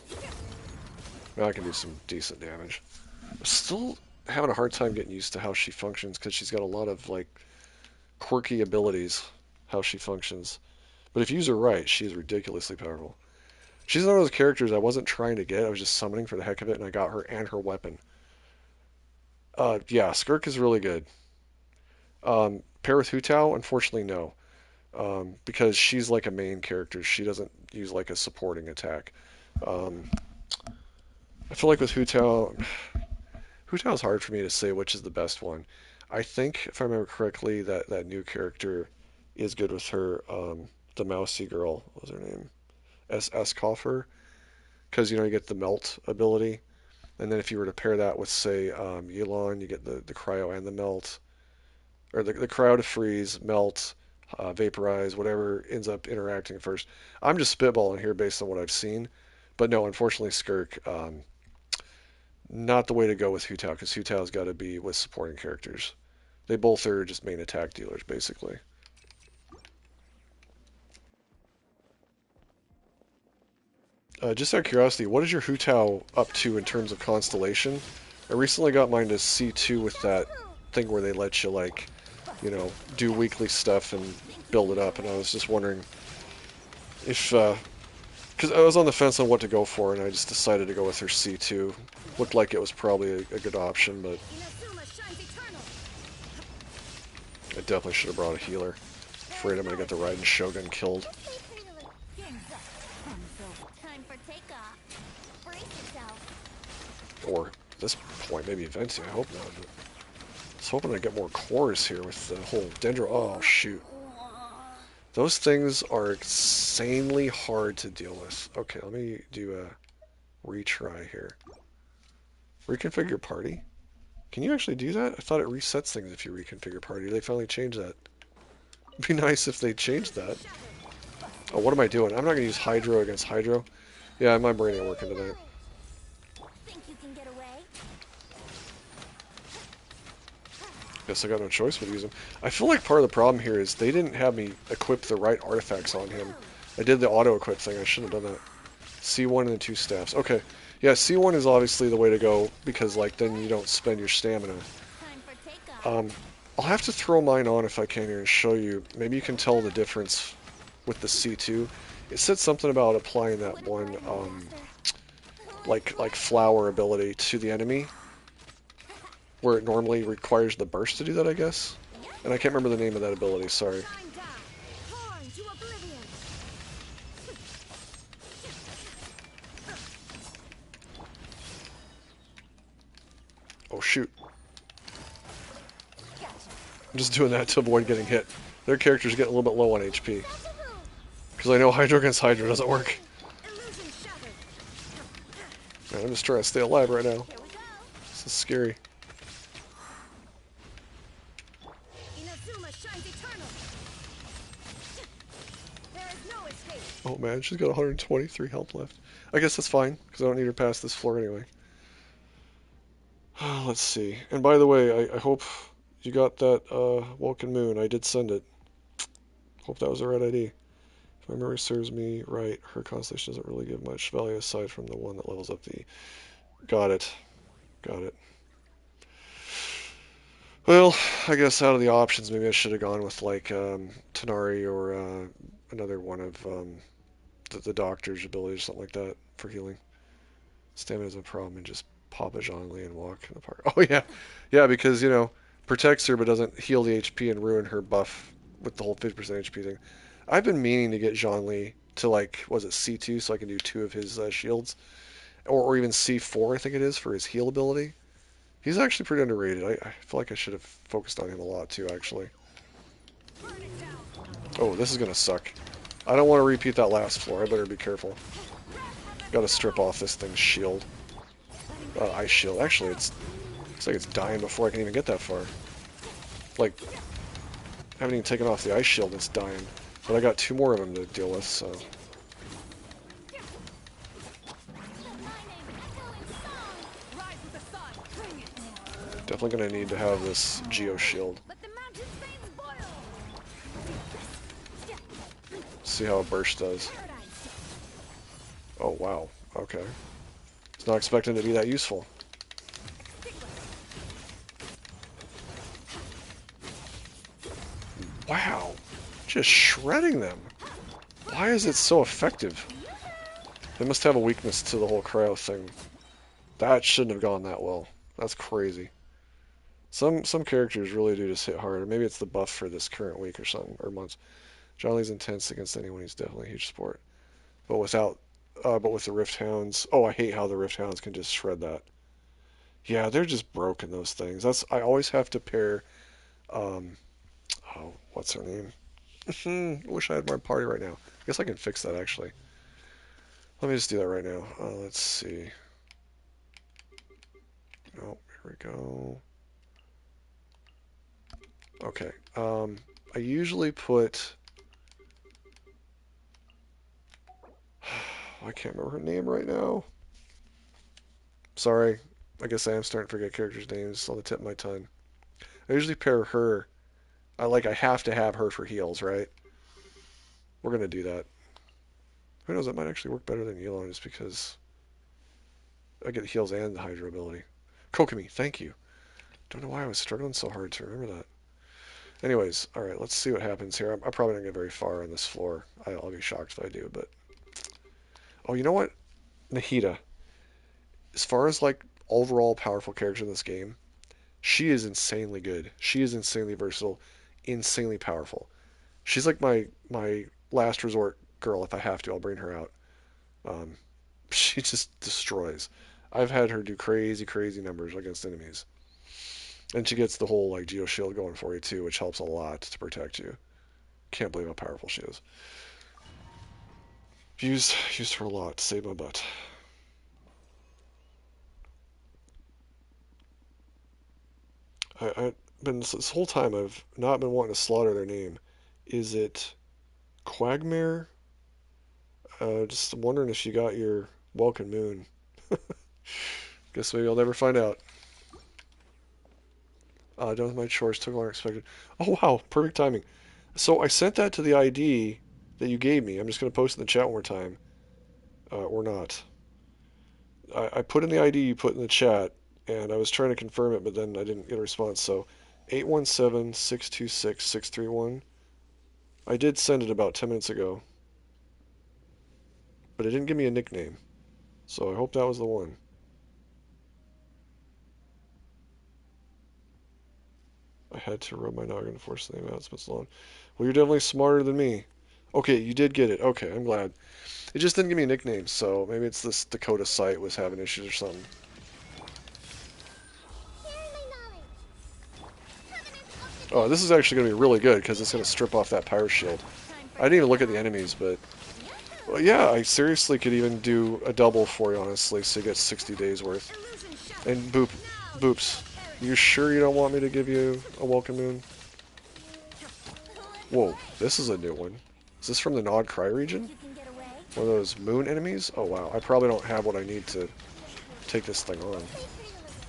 Now I can do some decent damage. I'm still having a hard time getting used to how she functions because she's got a lot of like quirky abilities, how she functions. But if you use her right, she is ridiculously powerful. She's one of those characters I wasn't trying to get, I was just summoning for the heck of it, and I got her and her weapon. Yeah, Skirk is really good. Pair with Hu Tao, unfortunately, no. Because she's like a main character. She doesn't use like a supporting attack. Um, I feel like with Hu Tao, Hu Tao is hard for me to say which is the best one. I think, if I remember correctly, that new character is good with her. The mousy girl, what was her name? S. Coffer. Because, you get the melt ability. And then if you were to pair that with, say, Yulon, you get the cryo and the melt. Or the cryo to freeze, melt, vaporize, whatever ends up interacting first. I'm just spitballing here based on what I've seen. But no, unfortunately, Skirk, not the way to go with Hu Tao, because Hu Tao's got to be with supporting characters. They both are just main attack dealers, basically. Just out of curiosity, what is your Hu Tao up to in terms of constellation? I recently got mine to C2 with that thing where they let you, like, do weekly stuff and build it up, and I was just wondering if, because I was on the fence on what to go for, and I just decided to go with her C2. Looked like it was probably a good option, but I definitely should have brought a healer. Afraid I'm gonna get the Raiden Shogun killed. Or at this point, maybe Venti. I hope not. But I was hoping to get more cores here with the whole Dendro. Oh shoot, those things are insanely hard to deal with. Okay, let me do a retry here. Reconfigure party. Can you actually do that? I thought it resets things if you reconfigure party. They finally changed that. It'd be nice if they changed that. Oh, what am I doing? I'm not gonna use Hydro against Hydro. Yeah, my brain ain't working tonight. Guess I got no choice but to use him. I feel like part of the problem here is they didn't have me equip the right artifacts on him. I did the auto-equip thing. I shouldn't have done that. C1 and the 2 staffs. Okay. Yeah, C1 is obviously the way to go because, like, then you don't spend your stamina. I'll have to throw mine on if I can here and show you. Maybe you can tell the difference with the C2. It said something about applying that one, like flower ability to the enemy, where it normally requires the burst to do that, I guess. And I can't remember the name of that ability, sorry. Oh shoot. I'm just doing that to avoid getting hit. Their characters get a little bit low on HP. Because I know Hydro against Hydro doesn't work. Man, I'm just trying to stay alive right now. This is scary. Oh man, she's got 123 health left. I guess that's fine, because I don't need her past this floor anyway. Let's see. And by the way, I hope you got that Vulcan Moon. I did send it. Hope that was the right ID. If my memory serves me right, her constellation doesn't really give much value aside from the one that levels up the... Got it. Got it. Well, I guess out of the options, maybe I should have gone with, like, Tanari or another one of the doctor's abilities or something like that for healing. Stamina's a problem and just pop a Zhongli and walk in the park. Oh, yeah. Yeah, because, protects her but doesn't heal the HP and ruin her buff with the whole 50% HP thing. I've been meaning to get Zhongli to, like, was it C2 so I can do 2 of his shields? Or even C4, I think it is, for his heal ability. He's actually pretty underrated. I feel like I should have focused on him a lot, too, actually. Oh, this is going to suck. I don't want to repeat that last floor. I better be careful. Gotta strip off this thing's shield. Ice shield. Actually, looks like it's dying before I can even get that far. Like, I haven't even taken off the ice shield, it's dying. But I got 2 more of them to deal with, so... Definitely gonna need to have this Geo shield. See how a burst does. Oh, wow. Okay. I was not expecting it to be that useful. Wow. Just shredding them. Why is it so effective? They must have a weakness to the whole cryo thing. That shouldn't have gone that well. That's crazy. Some characters really do just hit hard. Or maybe it's the buff for this current week or something, or months. John Lee's intense against anyone. He's definitely a huge sport. But with the Rift Hounds, oh, I hate how the Rift Hounds can just shred that. Yeah, they're just broken, those things. I always have to pair, um, oh, what's her name? I wish I had my party right now. I guess I can fix that, actually. Let me just do that right now. Let's see. Oh, here we go. Okay. I usually put... I can't remember her name right now. Sorry. I guess I am starting to forget characters' names on the tip of my tongue. I usually pair her. I have to have her for heals, right? We're gonna do that. Who knows? That might actually work better than Elon, just because I get heals and the Hydro ability. Kokomi, thank you. Don't know why I was struggling so hard to remember that. Anyways, all right, let's see what happens here. I'm probably not gonna get very far on this floor. I'll be shocked if I do, but oh, you know what? Nahida. As far as like overall powerful character in this game, she is insanely good. She is insanely versatile, insanely powerful. She's like my last resort girl. If I have to, I'll bring her out. Um, she just destroys. I've had her do crazy, crazy numbers against enemies. And she gets the whole like Geo Shield going for you too, which helps a lot to protect you. Can't believe how powerful she is. Used her a lot to save my butt. I've been this whole time I've not been wanting to slaughter their name. Is it Quagmire? Just wondering if you got your Welkin Moon. Guess maybe I'll never find out. Done with my chores, took longer than expected. Oh wow, perfect timing. So I sent that to the ID that you gave me. I'm just going to post in the chat one more time. Or not. I put in the ID you put in the chat, and I was trying to confirm it, but then I didn't get a response. So 817-626-631. I did send it about 10 minutes ago, but it didn't give me a nickname. So I hope that was the one. I had to rub my noggin to force the name out. It's been so long. Well, you're definitely smarter than me. Okay, you did get it. Okay, I'm glad. It just didn't give me a nickname, so maybe it's this Dakota site was having issues or something. Oh, this is actually going to be really good because it's going to strip off that Pyro Shield. I didn't even look at the enemies, but... Well, yeah, I seriously could even do a double for you, honestly, so you get 60 days worth. And Boops, you sure you don't want me to give you a Welcome Moon? Whoa, this is a new one. Is this from the Nod Cry region? One of those moon enemies? Oh wow, I probably don't have what I need to take this thing on.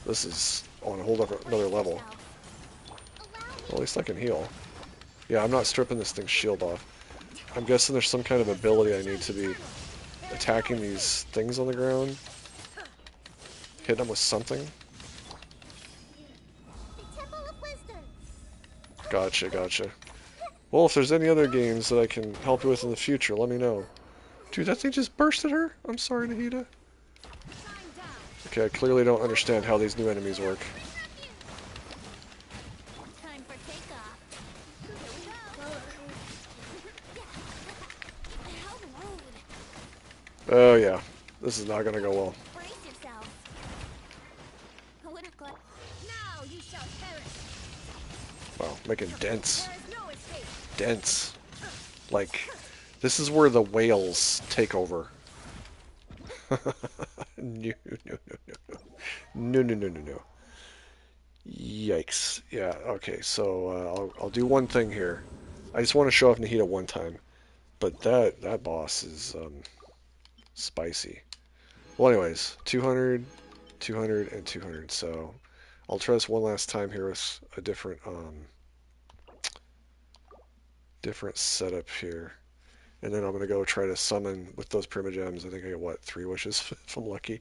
This is on a whole different, another level. Well, at least I can heal. Yeah, I'm not stripping this thing's shield off. I'm guessing there's some kind of ability I need to be attacking these things on the ground. Hitting them with something. Gotcha, gotcha. Well, if there's any other games that I can help you with in the future, let me know. Dude, that thing just bursted her? I'm sorry, Nahida. Okay, I clearly don't understand how these new enemies work. Oh yeah, this is not gonna go well. Wow, making dents. Dents. Like, this is where the whales take over. No, no, no, no, no. No, no, no, no, no. Yikes. Yeah, okay, so I'll do one thing here. I just want to show off Nahida one time. But that boss is spicy. Well, anyways, 200, 200, and 200. So I'll try this one last time here with a different setup here. And then I'm going to go try to summon with those Primogems. I think I get, what, 3 wishes if I'm lucky.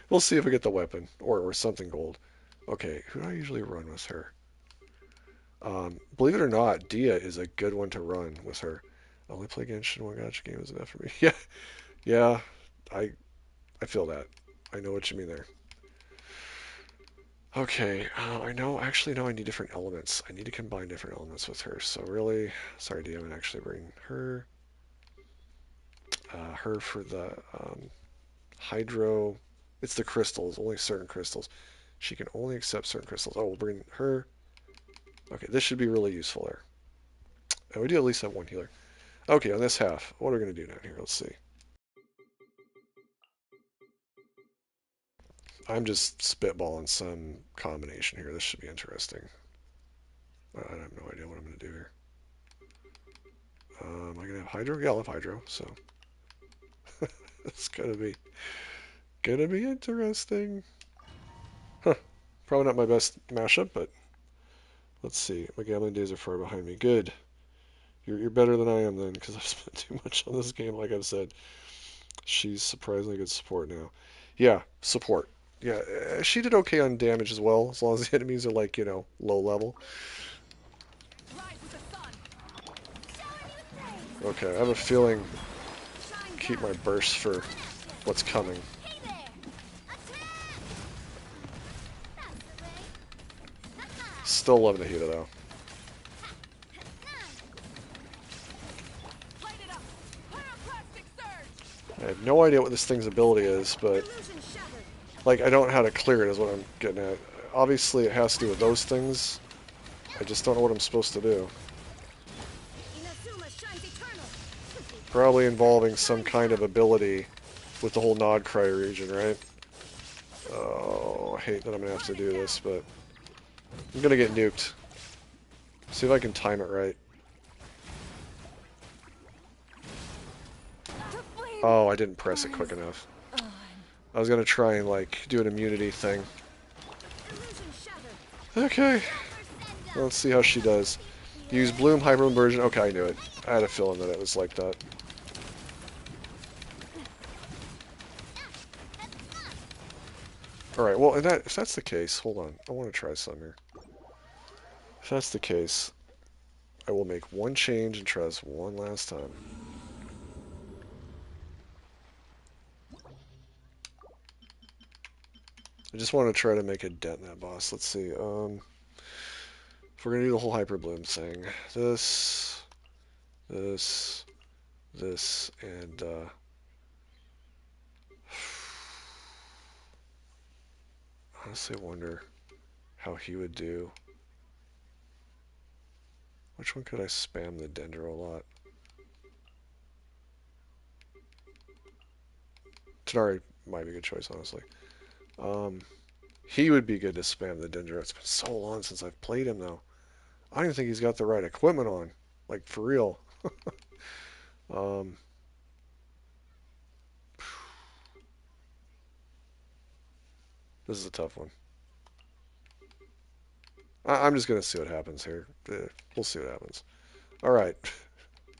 We'll see if I get the weapon or something gold. Okay, who do I usually run with her? Believe it or not, Dia is a good one to run with her. I only play Genshin, one gacha game is enough for me. Yeah, yeah, I I feel that. I know what you mean there. Okay, I know, actually, no, I need different elements. I need to combine different elements with her. So really, sorry, Dia, I'm going to actually bring her. Her for the hydro. It's the crystals, only certain crystals. She can only accept certain crystals. Oh, we'll bring her. Okay, this should be really useful there. And we do at least have one healer. Okay, on this half, what are we going to do down here? Let's see. I'm just spitballing some combination here. This should be interesting. I have no idea what I'm going to do here. Am I going to have hydro? Yeah, I'll have hydro, so it's gonna be interesting. Huh. Probably not my best mashup, but let's see. My gambling days are far behind me. Good. You're better than I am then, because I've spent too much on this game, like I've said. She's surprisingly good support now. Yeah, support. Yeah, she did okay on damage as well, as long as the enemies are like, low level. Okay, I have a feeling keep my burst for what's coming. Still love Nahida though. I have no idea what this thing's ability is, but like I don't know how to clear it is what I'm getting at. Obviously it has to do with those things. I just don't know what I'm supposed to do. Probably involving some kind of ability with the whole Nod Cry region, right? Oh, I hate that I'm going to have to do this, but I'm going to get nuked. See if I can time it right. Oh, I didn't press it quick enough. I was going to try and, like, do an immunity thing. Okay. Let's see how she does. Use Bloom Hyper Inversion. Okay, I knew it. I had a feeling that it was like that. Alright, well, if that's the case, hold on. I want to try some here. If that's the case, I will make one change and try this one last time. I just want to try to make a dent in that boss. Let's see. If we're going to do the whole Hyper Bloom thing. This, and, honestly wonder how he would do. Which one could I spam the Dendro a lot? Tenari might be a good choice, honestly. He would be good to spam the Dendro. It's been so long since I've played him, though. I don't even think he's got the right equipment on. Like, for real. This is a tough one. I'm just going to see what happens here. We'll see what happens. Alright.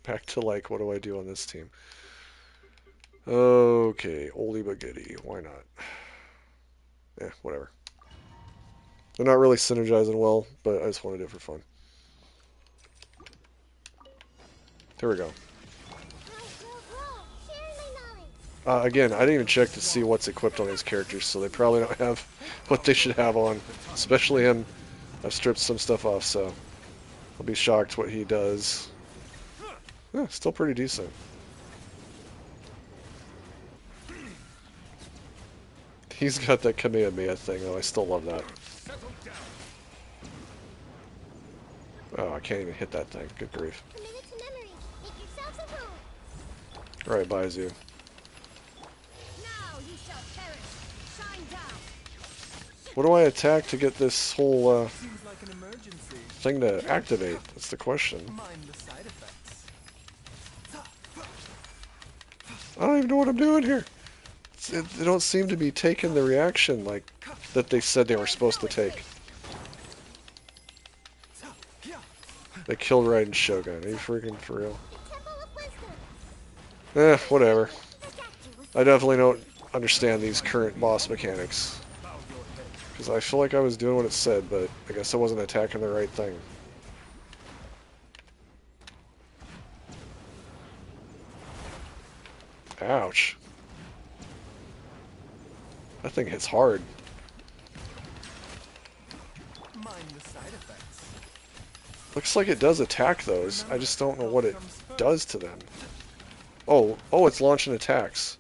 Back to, like, what do I do on this team? Okay, oldie but goodie. Why not? Whatever. They're not really synergizing well, but I just want to do it for fun. There we go. Again, I didn't even check to see what's equipped on these characters, so they probably don't have what they should have on. Especially him. I've stripped some stuff off, so I'll be shocked what he does. Yeah, still pretty decent. He's got that Kamehameha thing, though. I still love that. Oh, I can't even hit that thing. Good grief. Alright, Baizu. What do I attack to get this whole thing to activate? That's the question. I don't even know what I'm doing here. They don't seem to be taking the reaction like that they said they were supposed to take. They killed Raiden Shogun. Are you freaking for real? Whatever. I definitely don't understand these current boss mechanics. Because I feel like I was doing what it said, but I guess I wasn't attacking the right thing. Ouch. That thing hits hard. Mind the side effects. Looks like it does attack those. I just don't know what it does to them. Oh, it's launching attacks.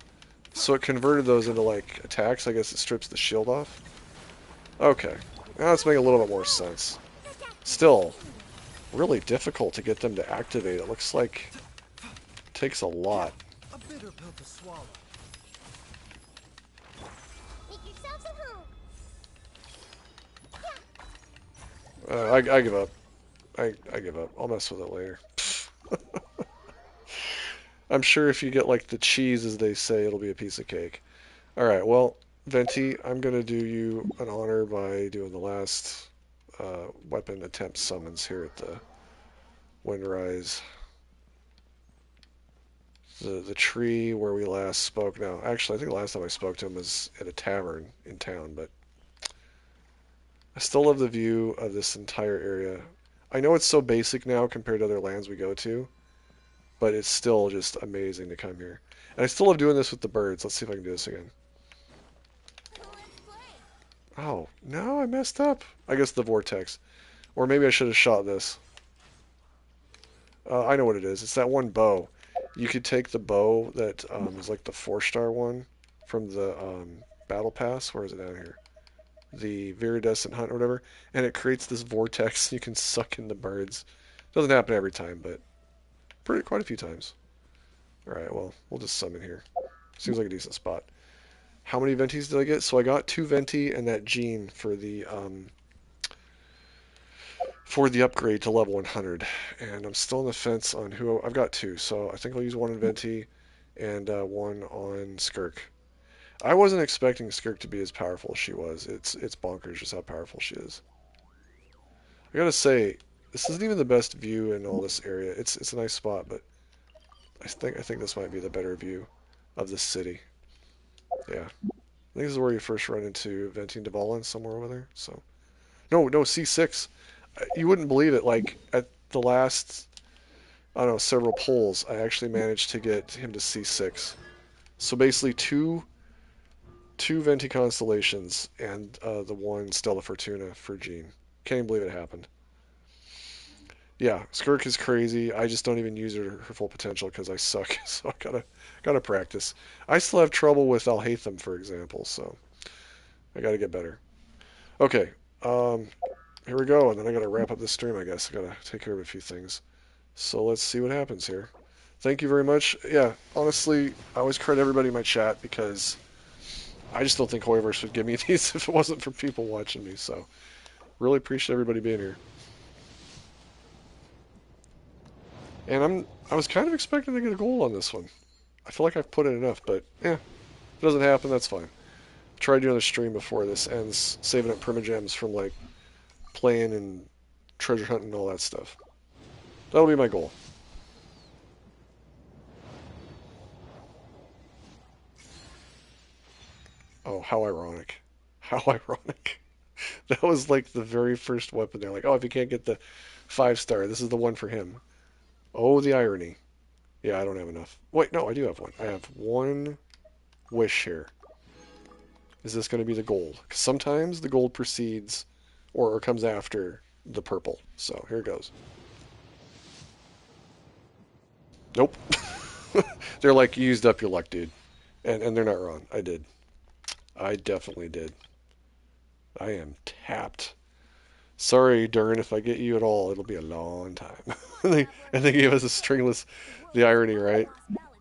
So it converted those into, like, attacks. I guess it strips the shield off. Okay. Now let's make a little bit more sense. Still, really difficult to get them to activate. It looks like it takes a lot. A bitter pill to swallow. Make yourselves at home. I give up. I give up. I'll mess with it later. I'm sure if you get, like, the cheese, as they say, it'll be a piece of cake. Alright, well, Venti, I'm going to do you an honor by doing the last weapon attempt summons here at the Windrise. The tree where we last spoke. Now, actually, I think the last time I spoke to him was at a tavern in town, but I still love the view of this entire area. I know it's so basic now compared to other lands we go to, but it's still just amazing to come here. And I still love doing this with the birds. Let's see if I can do this again. Oh, no, I messed up. I guess the vortex. Or maybe I should have shot this. I know what it is. It's that one bow. You could take the bow that is like the 4-star one from the Battle Pass. Where is it down here? The Viridescent Hunt or whatever. And it creates this vortex. You can suck in the birds. Doesn't happen every time, but quite a few times. Alright, well, we'll just summon here. Seems like a decent spot. How many Ventis did I get? So I got 2 Venti and that Gene for the upgrade to level 100. And I'm still on the fence on who... I've got 2, so I think I'll use 1 on Venti and 1 on Skirk. I wasn't expecting Skirk to be as powerful as she was. It's bonkers just how powerful she is. I gotta say, this isn't even the best view in all this area. It's a nice spot, but I think this might be the better view of the city. Yeah. I think this is where you first run into Venti and Dvalin, somewhere over there. So, no, C6. You wouldn't believe it. Like at the last, I don't know, several polls, I actually managed to get him to C6. So basically, two Venti constellations and the one Stella Fortuna for Gene. Can't even believe it happened. Yeah, Skirk is crazy. I just don't even use her to her full potential because I suck. So I gotta practice. I still have trouble with Alhaitham, for example. So I gotta get better. Okay, here we go. And then I gotta wrap up this stream. I guess I gotta take care of a few things. So let's see what happens here. Thank you very much. Yeah, honestly, I always credit everybody in my chat because I just don't think Hoiverse would give me these if it wasn't for people watching me. So really appreciate everybody being here. And I was kind of expecting to get a goal on this one. I feel like I've put in enough, but yeah, if it doesn't happen, that's fine. Try doing a stream before this ends, saving up primogems from like playing and treasure hunting and all that stuff. That'll be my goal. Oh, how ironic. How ironic. That was like the very first weapon. They're like, oh, if you can't get the 5-star, this is the one for him. Oh, the irony. Yeah, I don't have enough. Wait, no, I do have one. I have 1 wish here. Is this going to be the gold? Because sometimes the gold precedes or comes after the purple. So here it goes. Nope. They're like, you used up your luck, dude. And they're not wrong. I did. I definitely did. I am tapped. Sorry, Dern, if I get you at all, it'll be a long time. and they gave us a stringless... The irony, right?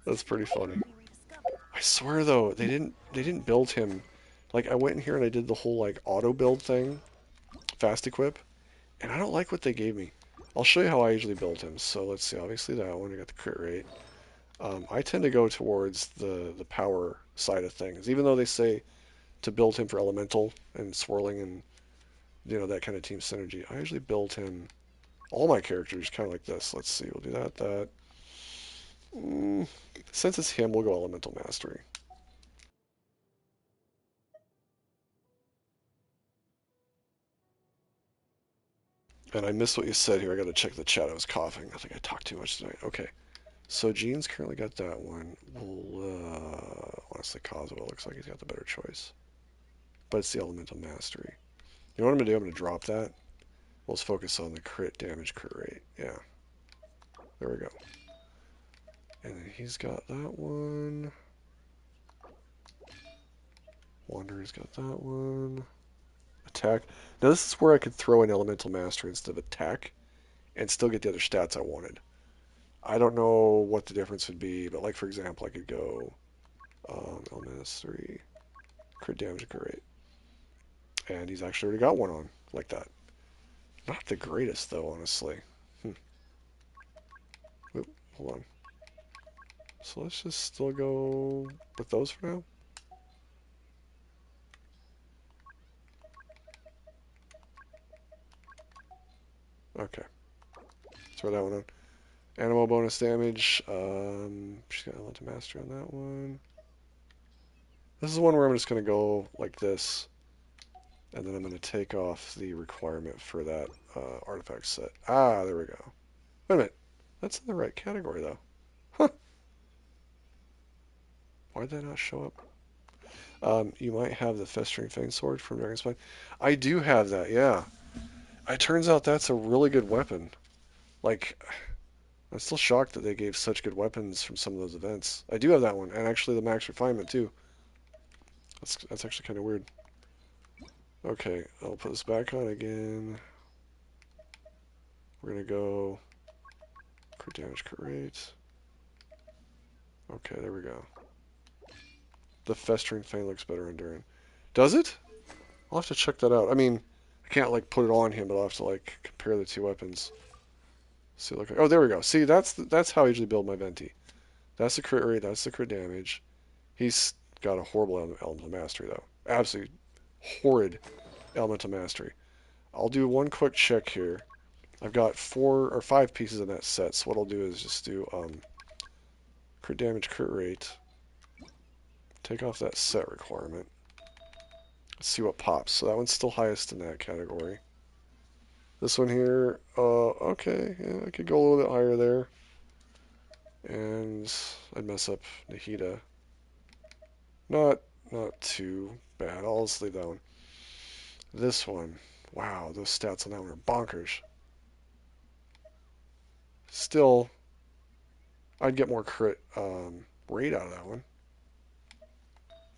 That's pretty funny. I swear, though, they didn't build him... Like, I went in here and I did the whole, like, auto-build thing. Fast equip. And I don't like what they gave me. I'll show you how I usually build him. So, let's see. Obviously, that one. I got the crit rate. I tend to go towards the power side of things. Even though they say to build him for elemental and swirling and, you know, that kind of team synergy. I usually build him, all my characters, kind of like this. Let's see. We'll do that. Since it's him, we'll go Elemental Mastery. And I missed what you said here. I gotta check the chat. I was coughing. I think I talked too much tonight. Okay. So Gene's currently got that one. We'll, honestly, Kazuo looks like he's got the better choice. But it's the Elemental Mastery. You know what I'm gonna do? I'm gonna drop that. Let's focus on the crit damage, crit rate. Yeah. There we go. And then he's got that one. Wanderer's got that one. Attack. Now this is where I could throw in Elemental Mastery instead of attack and still get the other stats I wanted. I don't know what the difference would be, but like for example, I could go Elemental Mastery, crit damage, crit rate. And he's actually already got one on like that. Not the greatest though, honestly. Oop, hold on. So let's just still go with those for now. Okay. Throw that one on. Animal bonus damage. She's got Elemental Mastery on that one. This is one where I'm just going to go like this. And then I'm going to take off the requirement for that artifact set. Ah, there we go. Wait a minute. That's in the right category, though. Huh. Why did that not show up? You might have the Festering Fang Sword from Dragon's Spine. I do have that, yeah. It turns out that's a really good weapon. Like, I'm still shocked that they gave such good weapons from some of those events. I do have that one, and actually the Max Refinement, too. That's actually kind of weird. Okay, I'll put this back on again. We're going to go crit damage, crit rate. Okay, there we go. The Festering Fang looks better on Durin. Does it? I'll have to check that out. I mean, I can't, like, put it on him, but I'll have to, like, compare the two weapons. See, look. Oh, there we go. See, that's how I usually build my Venti. That's the crit rate. That's the crit damage. He's got a horrible Elemental Mastery, though. Absolutely horrid Elemental Mastery. I'll do one quick check here. I've got 4 or 5 pieces in that set, so what I'll do is just do crit damage, crit rate. Take off that set requirement. Let's see what pops. So that one's still highest in that category. This one here, okay, yeah, I could go a little bit higher there. And I'd mess up Nahida. Not too bad. I'll just leave that one. This one, wow, those stats on that one are bonkers. Still, I'd get more crit rate out of that one.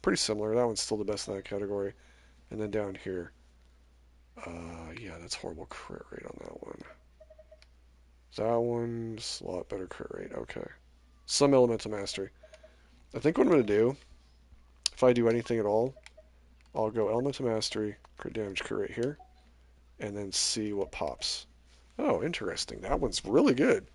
Pretty similar. That one's still the best in that category. And then down here, yeah, that's horrible crit rate on that one. That one's a lot better crit rate. Okay. Some Elemental Mastery. I think what I'm going to do, if I do anything at all, I'll go Elemental Mastery, crit damage, crit rate here, and then see what pops. Oh, interesting. That one's really good.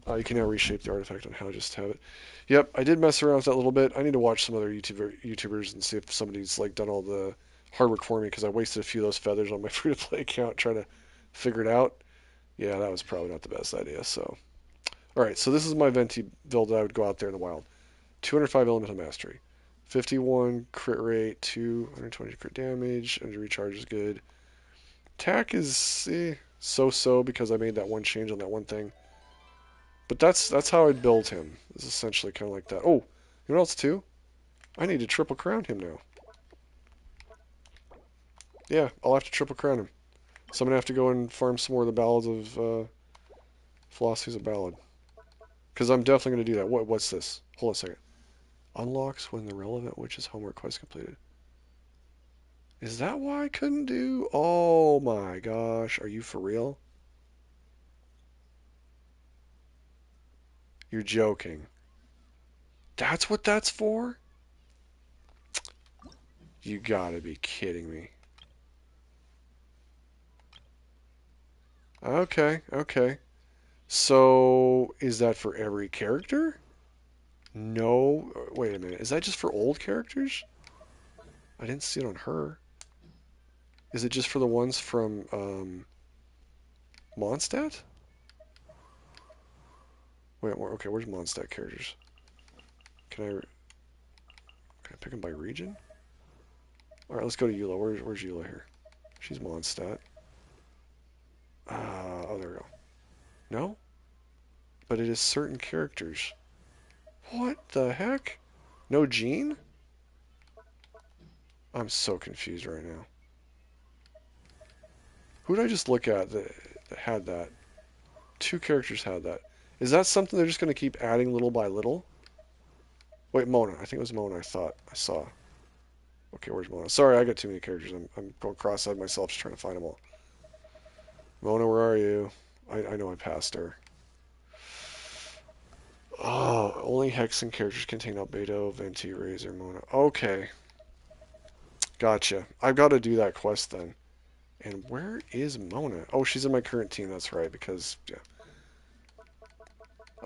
You can now reshape the artifact on how just have it. Yep, I did mess around with that a little bit. I need to watch some other YouTubers and see if somebody's like done all the hard work for me, because I wasted a few of those feathers on my free-to-play account trying to figure it out. Yeah, that was probably not the best idea. So, all right, so this is my Venti build that I would go out there in the wild. 205 Elemental Mastery, 51 crit rate, 220 crit damage, energy recharge is good. Attack is so-so because I made that one change on that one thing. But that's how I'd build him. It's essentially kind of like that. Oh, you know what else too? I need to triple crown him now. Yeah, I'll have to triple crown him. So I'm going to have to go and farm some more of the Ballads of... Philosophies of Ballad. Because I'm definitely going to do that. What's this? Hold on a second. Unlocks when the relevant witch's homework quest completed. Is that why I couldn't do? Oh my gosh. Are you for real? You're joking. That's what that's for? You gotta be kidding me. Okay, okay. So, is that for every character? No. Wait a minute. Is that just for old characters? I didn't see it on her. Is it just for the ones from Mondstadt? Wait, okay, where's Mondstadt characters? Can I pick them by region? Alright, let's go to Eula. Where's Eula here? She's Mondstadt. Oh, there we go. No? But it is certain characters. What the heck? No Jean? I'm so confused right now. Who did I just look at that had that? Two characters had that. Is that something they're just going to keep adding little by little? Wait, Mona. I think it was Mona I thought I saw. Okay, where's Mona? Sorry, I got too many characters. I'm going cross-eyed myself just trying to find them all. Mona, where are you? I know I passed her. Oh, only Hexen characters contain Albedo, Venti, Razor, Mona. Okay. Gotcha. I've got to do that quest then. And where is Mona? Oh, she's in my current team, that's right, because, yeah.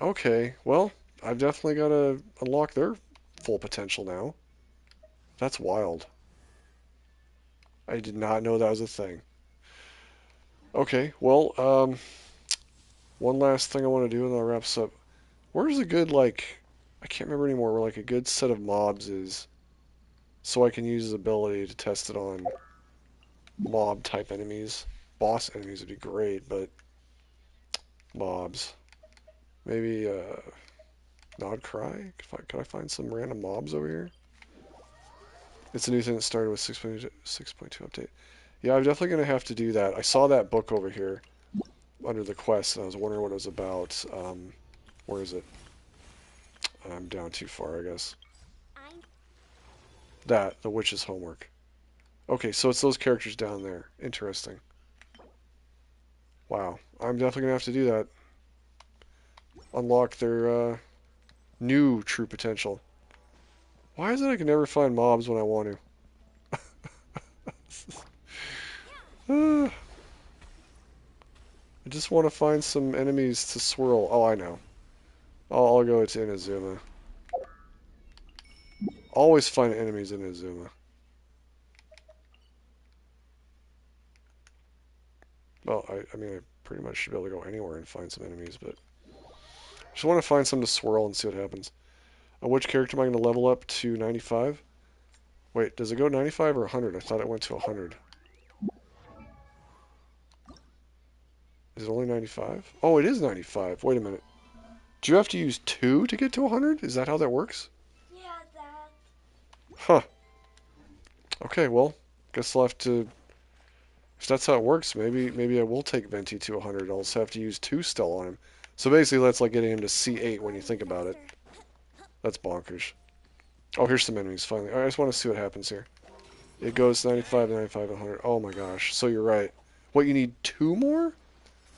Okay, well, I've definitely got to unlock their full potential now. That's wild. I did not know that was a thing. Okay, well, one last thing I want to do and that wraps up. Where's a good, like, I can't remember anymore, where, like, a good set of mobs is, so I can use his ability to test it on mob-type enemies. Boss enemies would be great, but mobs. Maybe, Nod Cry? Could I find some random mobs over here? It's a new thing that started with 6.2 update. Yeah, I'm definitely going to have to do that. I saw that book over here under the quest, and I was wondering what it was about. Where is it? I'm down too far, I guess. That, the witch's homework. Okay, so it's those characters down there. Interesting. Wow. I'm definitely going to have to do that. Unlock their new true potential. Why is it I can never find mobs when I want to? I just want to find some enemies to swirl. Oh, I know. I'll go to Inazuma. Always find enemies in Inazuma. Well, I mean, I pretty much should be able to go anywhere and find some enemies, but I just want to find some to swirl and see what happens. Which character am I going to level up to 95? Wait, does it go 95 or 100? I thought it went to 100. Is it only 95? Oh, it is 95. Wait a minute. Do you have to use 2 to get to 100? Is that how that works? Yeah, Dad. Huh. Okay, well, guess I'll have to... If that's how it works, maybe I will take Venti to 100. I'll just have to use 2 still on him. So basically, that's like getting him to C8 when you think about it. That's bonkers. Oh, here's some enemies, finally. I just want to see what happens here. It goes 95, 95, 100. Oh my gosh, so you're right. What, you need 2 more?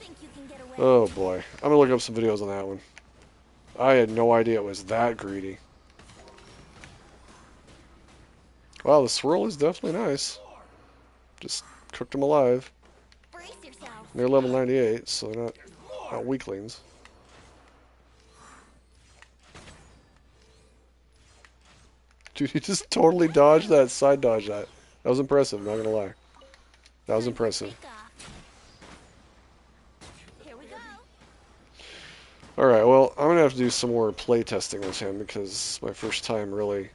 Think you can get away? Oh boy. I'm gonna look up some videos on that one. I had no idea it was that greedy. Wow, the swirl is definitely nice. Just cooked them alive. Brace yourself. They're level 98, so they're not weaklings. Dude, he just totally dodged that, side dodged that. That was impressive, not gonna lie. That was impressive. Here we go. Alright, well, I'm gonna have to do some more play testing with him because it's my first time really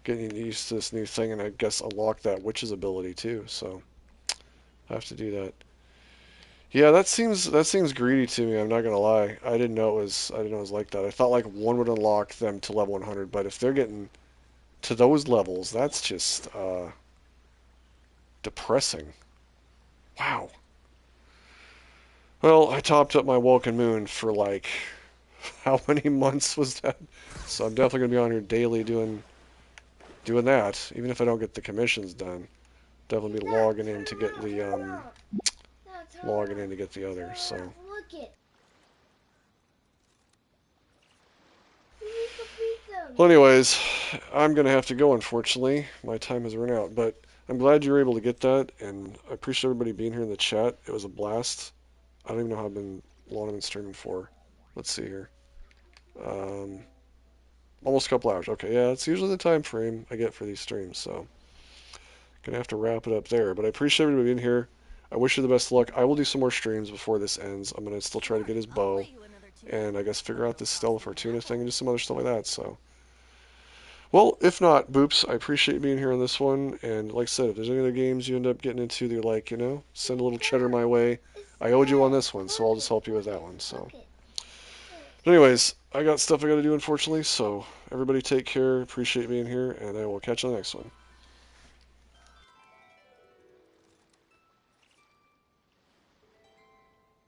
getting used to this new thing, and I guess unlock that witch's ability too, so I have to do that. Yeah, that seems greedy to me, I'm not gonna lie. I didn't know it was like that. I thought like one would unlock them to level 100, but if they're getting to those levels, that's just depressing. Wow. Well, I topped up my Welkin Moon for like how many months was that? So I'm definitely gonna be on here daily doing that, even if I don't get the commissions done. Definitely be logging in to get the others. So Look it. well, anyways, I'm gonna have to go. Unfortunately, my time has run out. But I'm glad you were able to get that, and I appreciate everybody being here in the chat. It was a blast. I don't even know how long I've been streaming for. Let's see here. Almost a couple hours. Okay, yeah, that's usually the time frame I get for these streams, so gonna have to wrap it up there. But I appreciate everybody being here. I wish you the best of luck. I will do some more streams before this ends. I'm gonna still try to get his bow. and I guess figure out this Stella Fortuna thing and just some other stuff like that. So, well, if not, Boops, I appreciate being here on this one. And like I said, if there's any other games you end up getting into that you're like, send a little cheddar my way. I owed you on this one, so I'll just help you with that one. So, but anyways, I got stuff I got to do, unfortunately. So everybody take care. Appreciate being here, and I will catch you on the next one.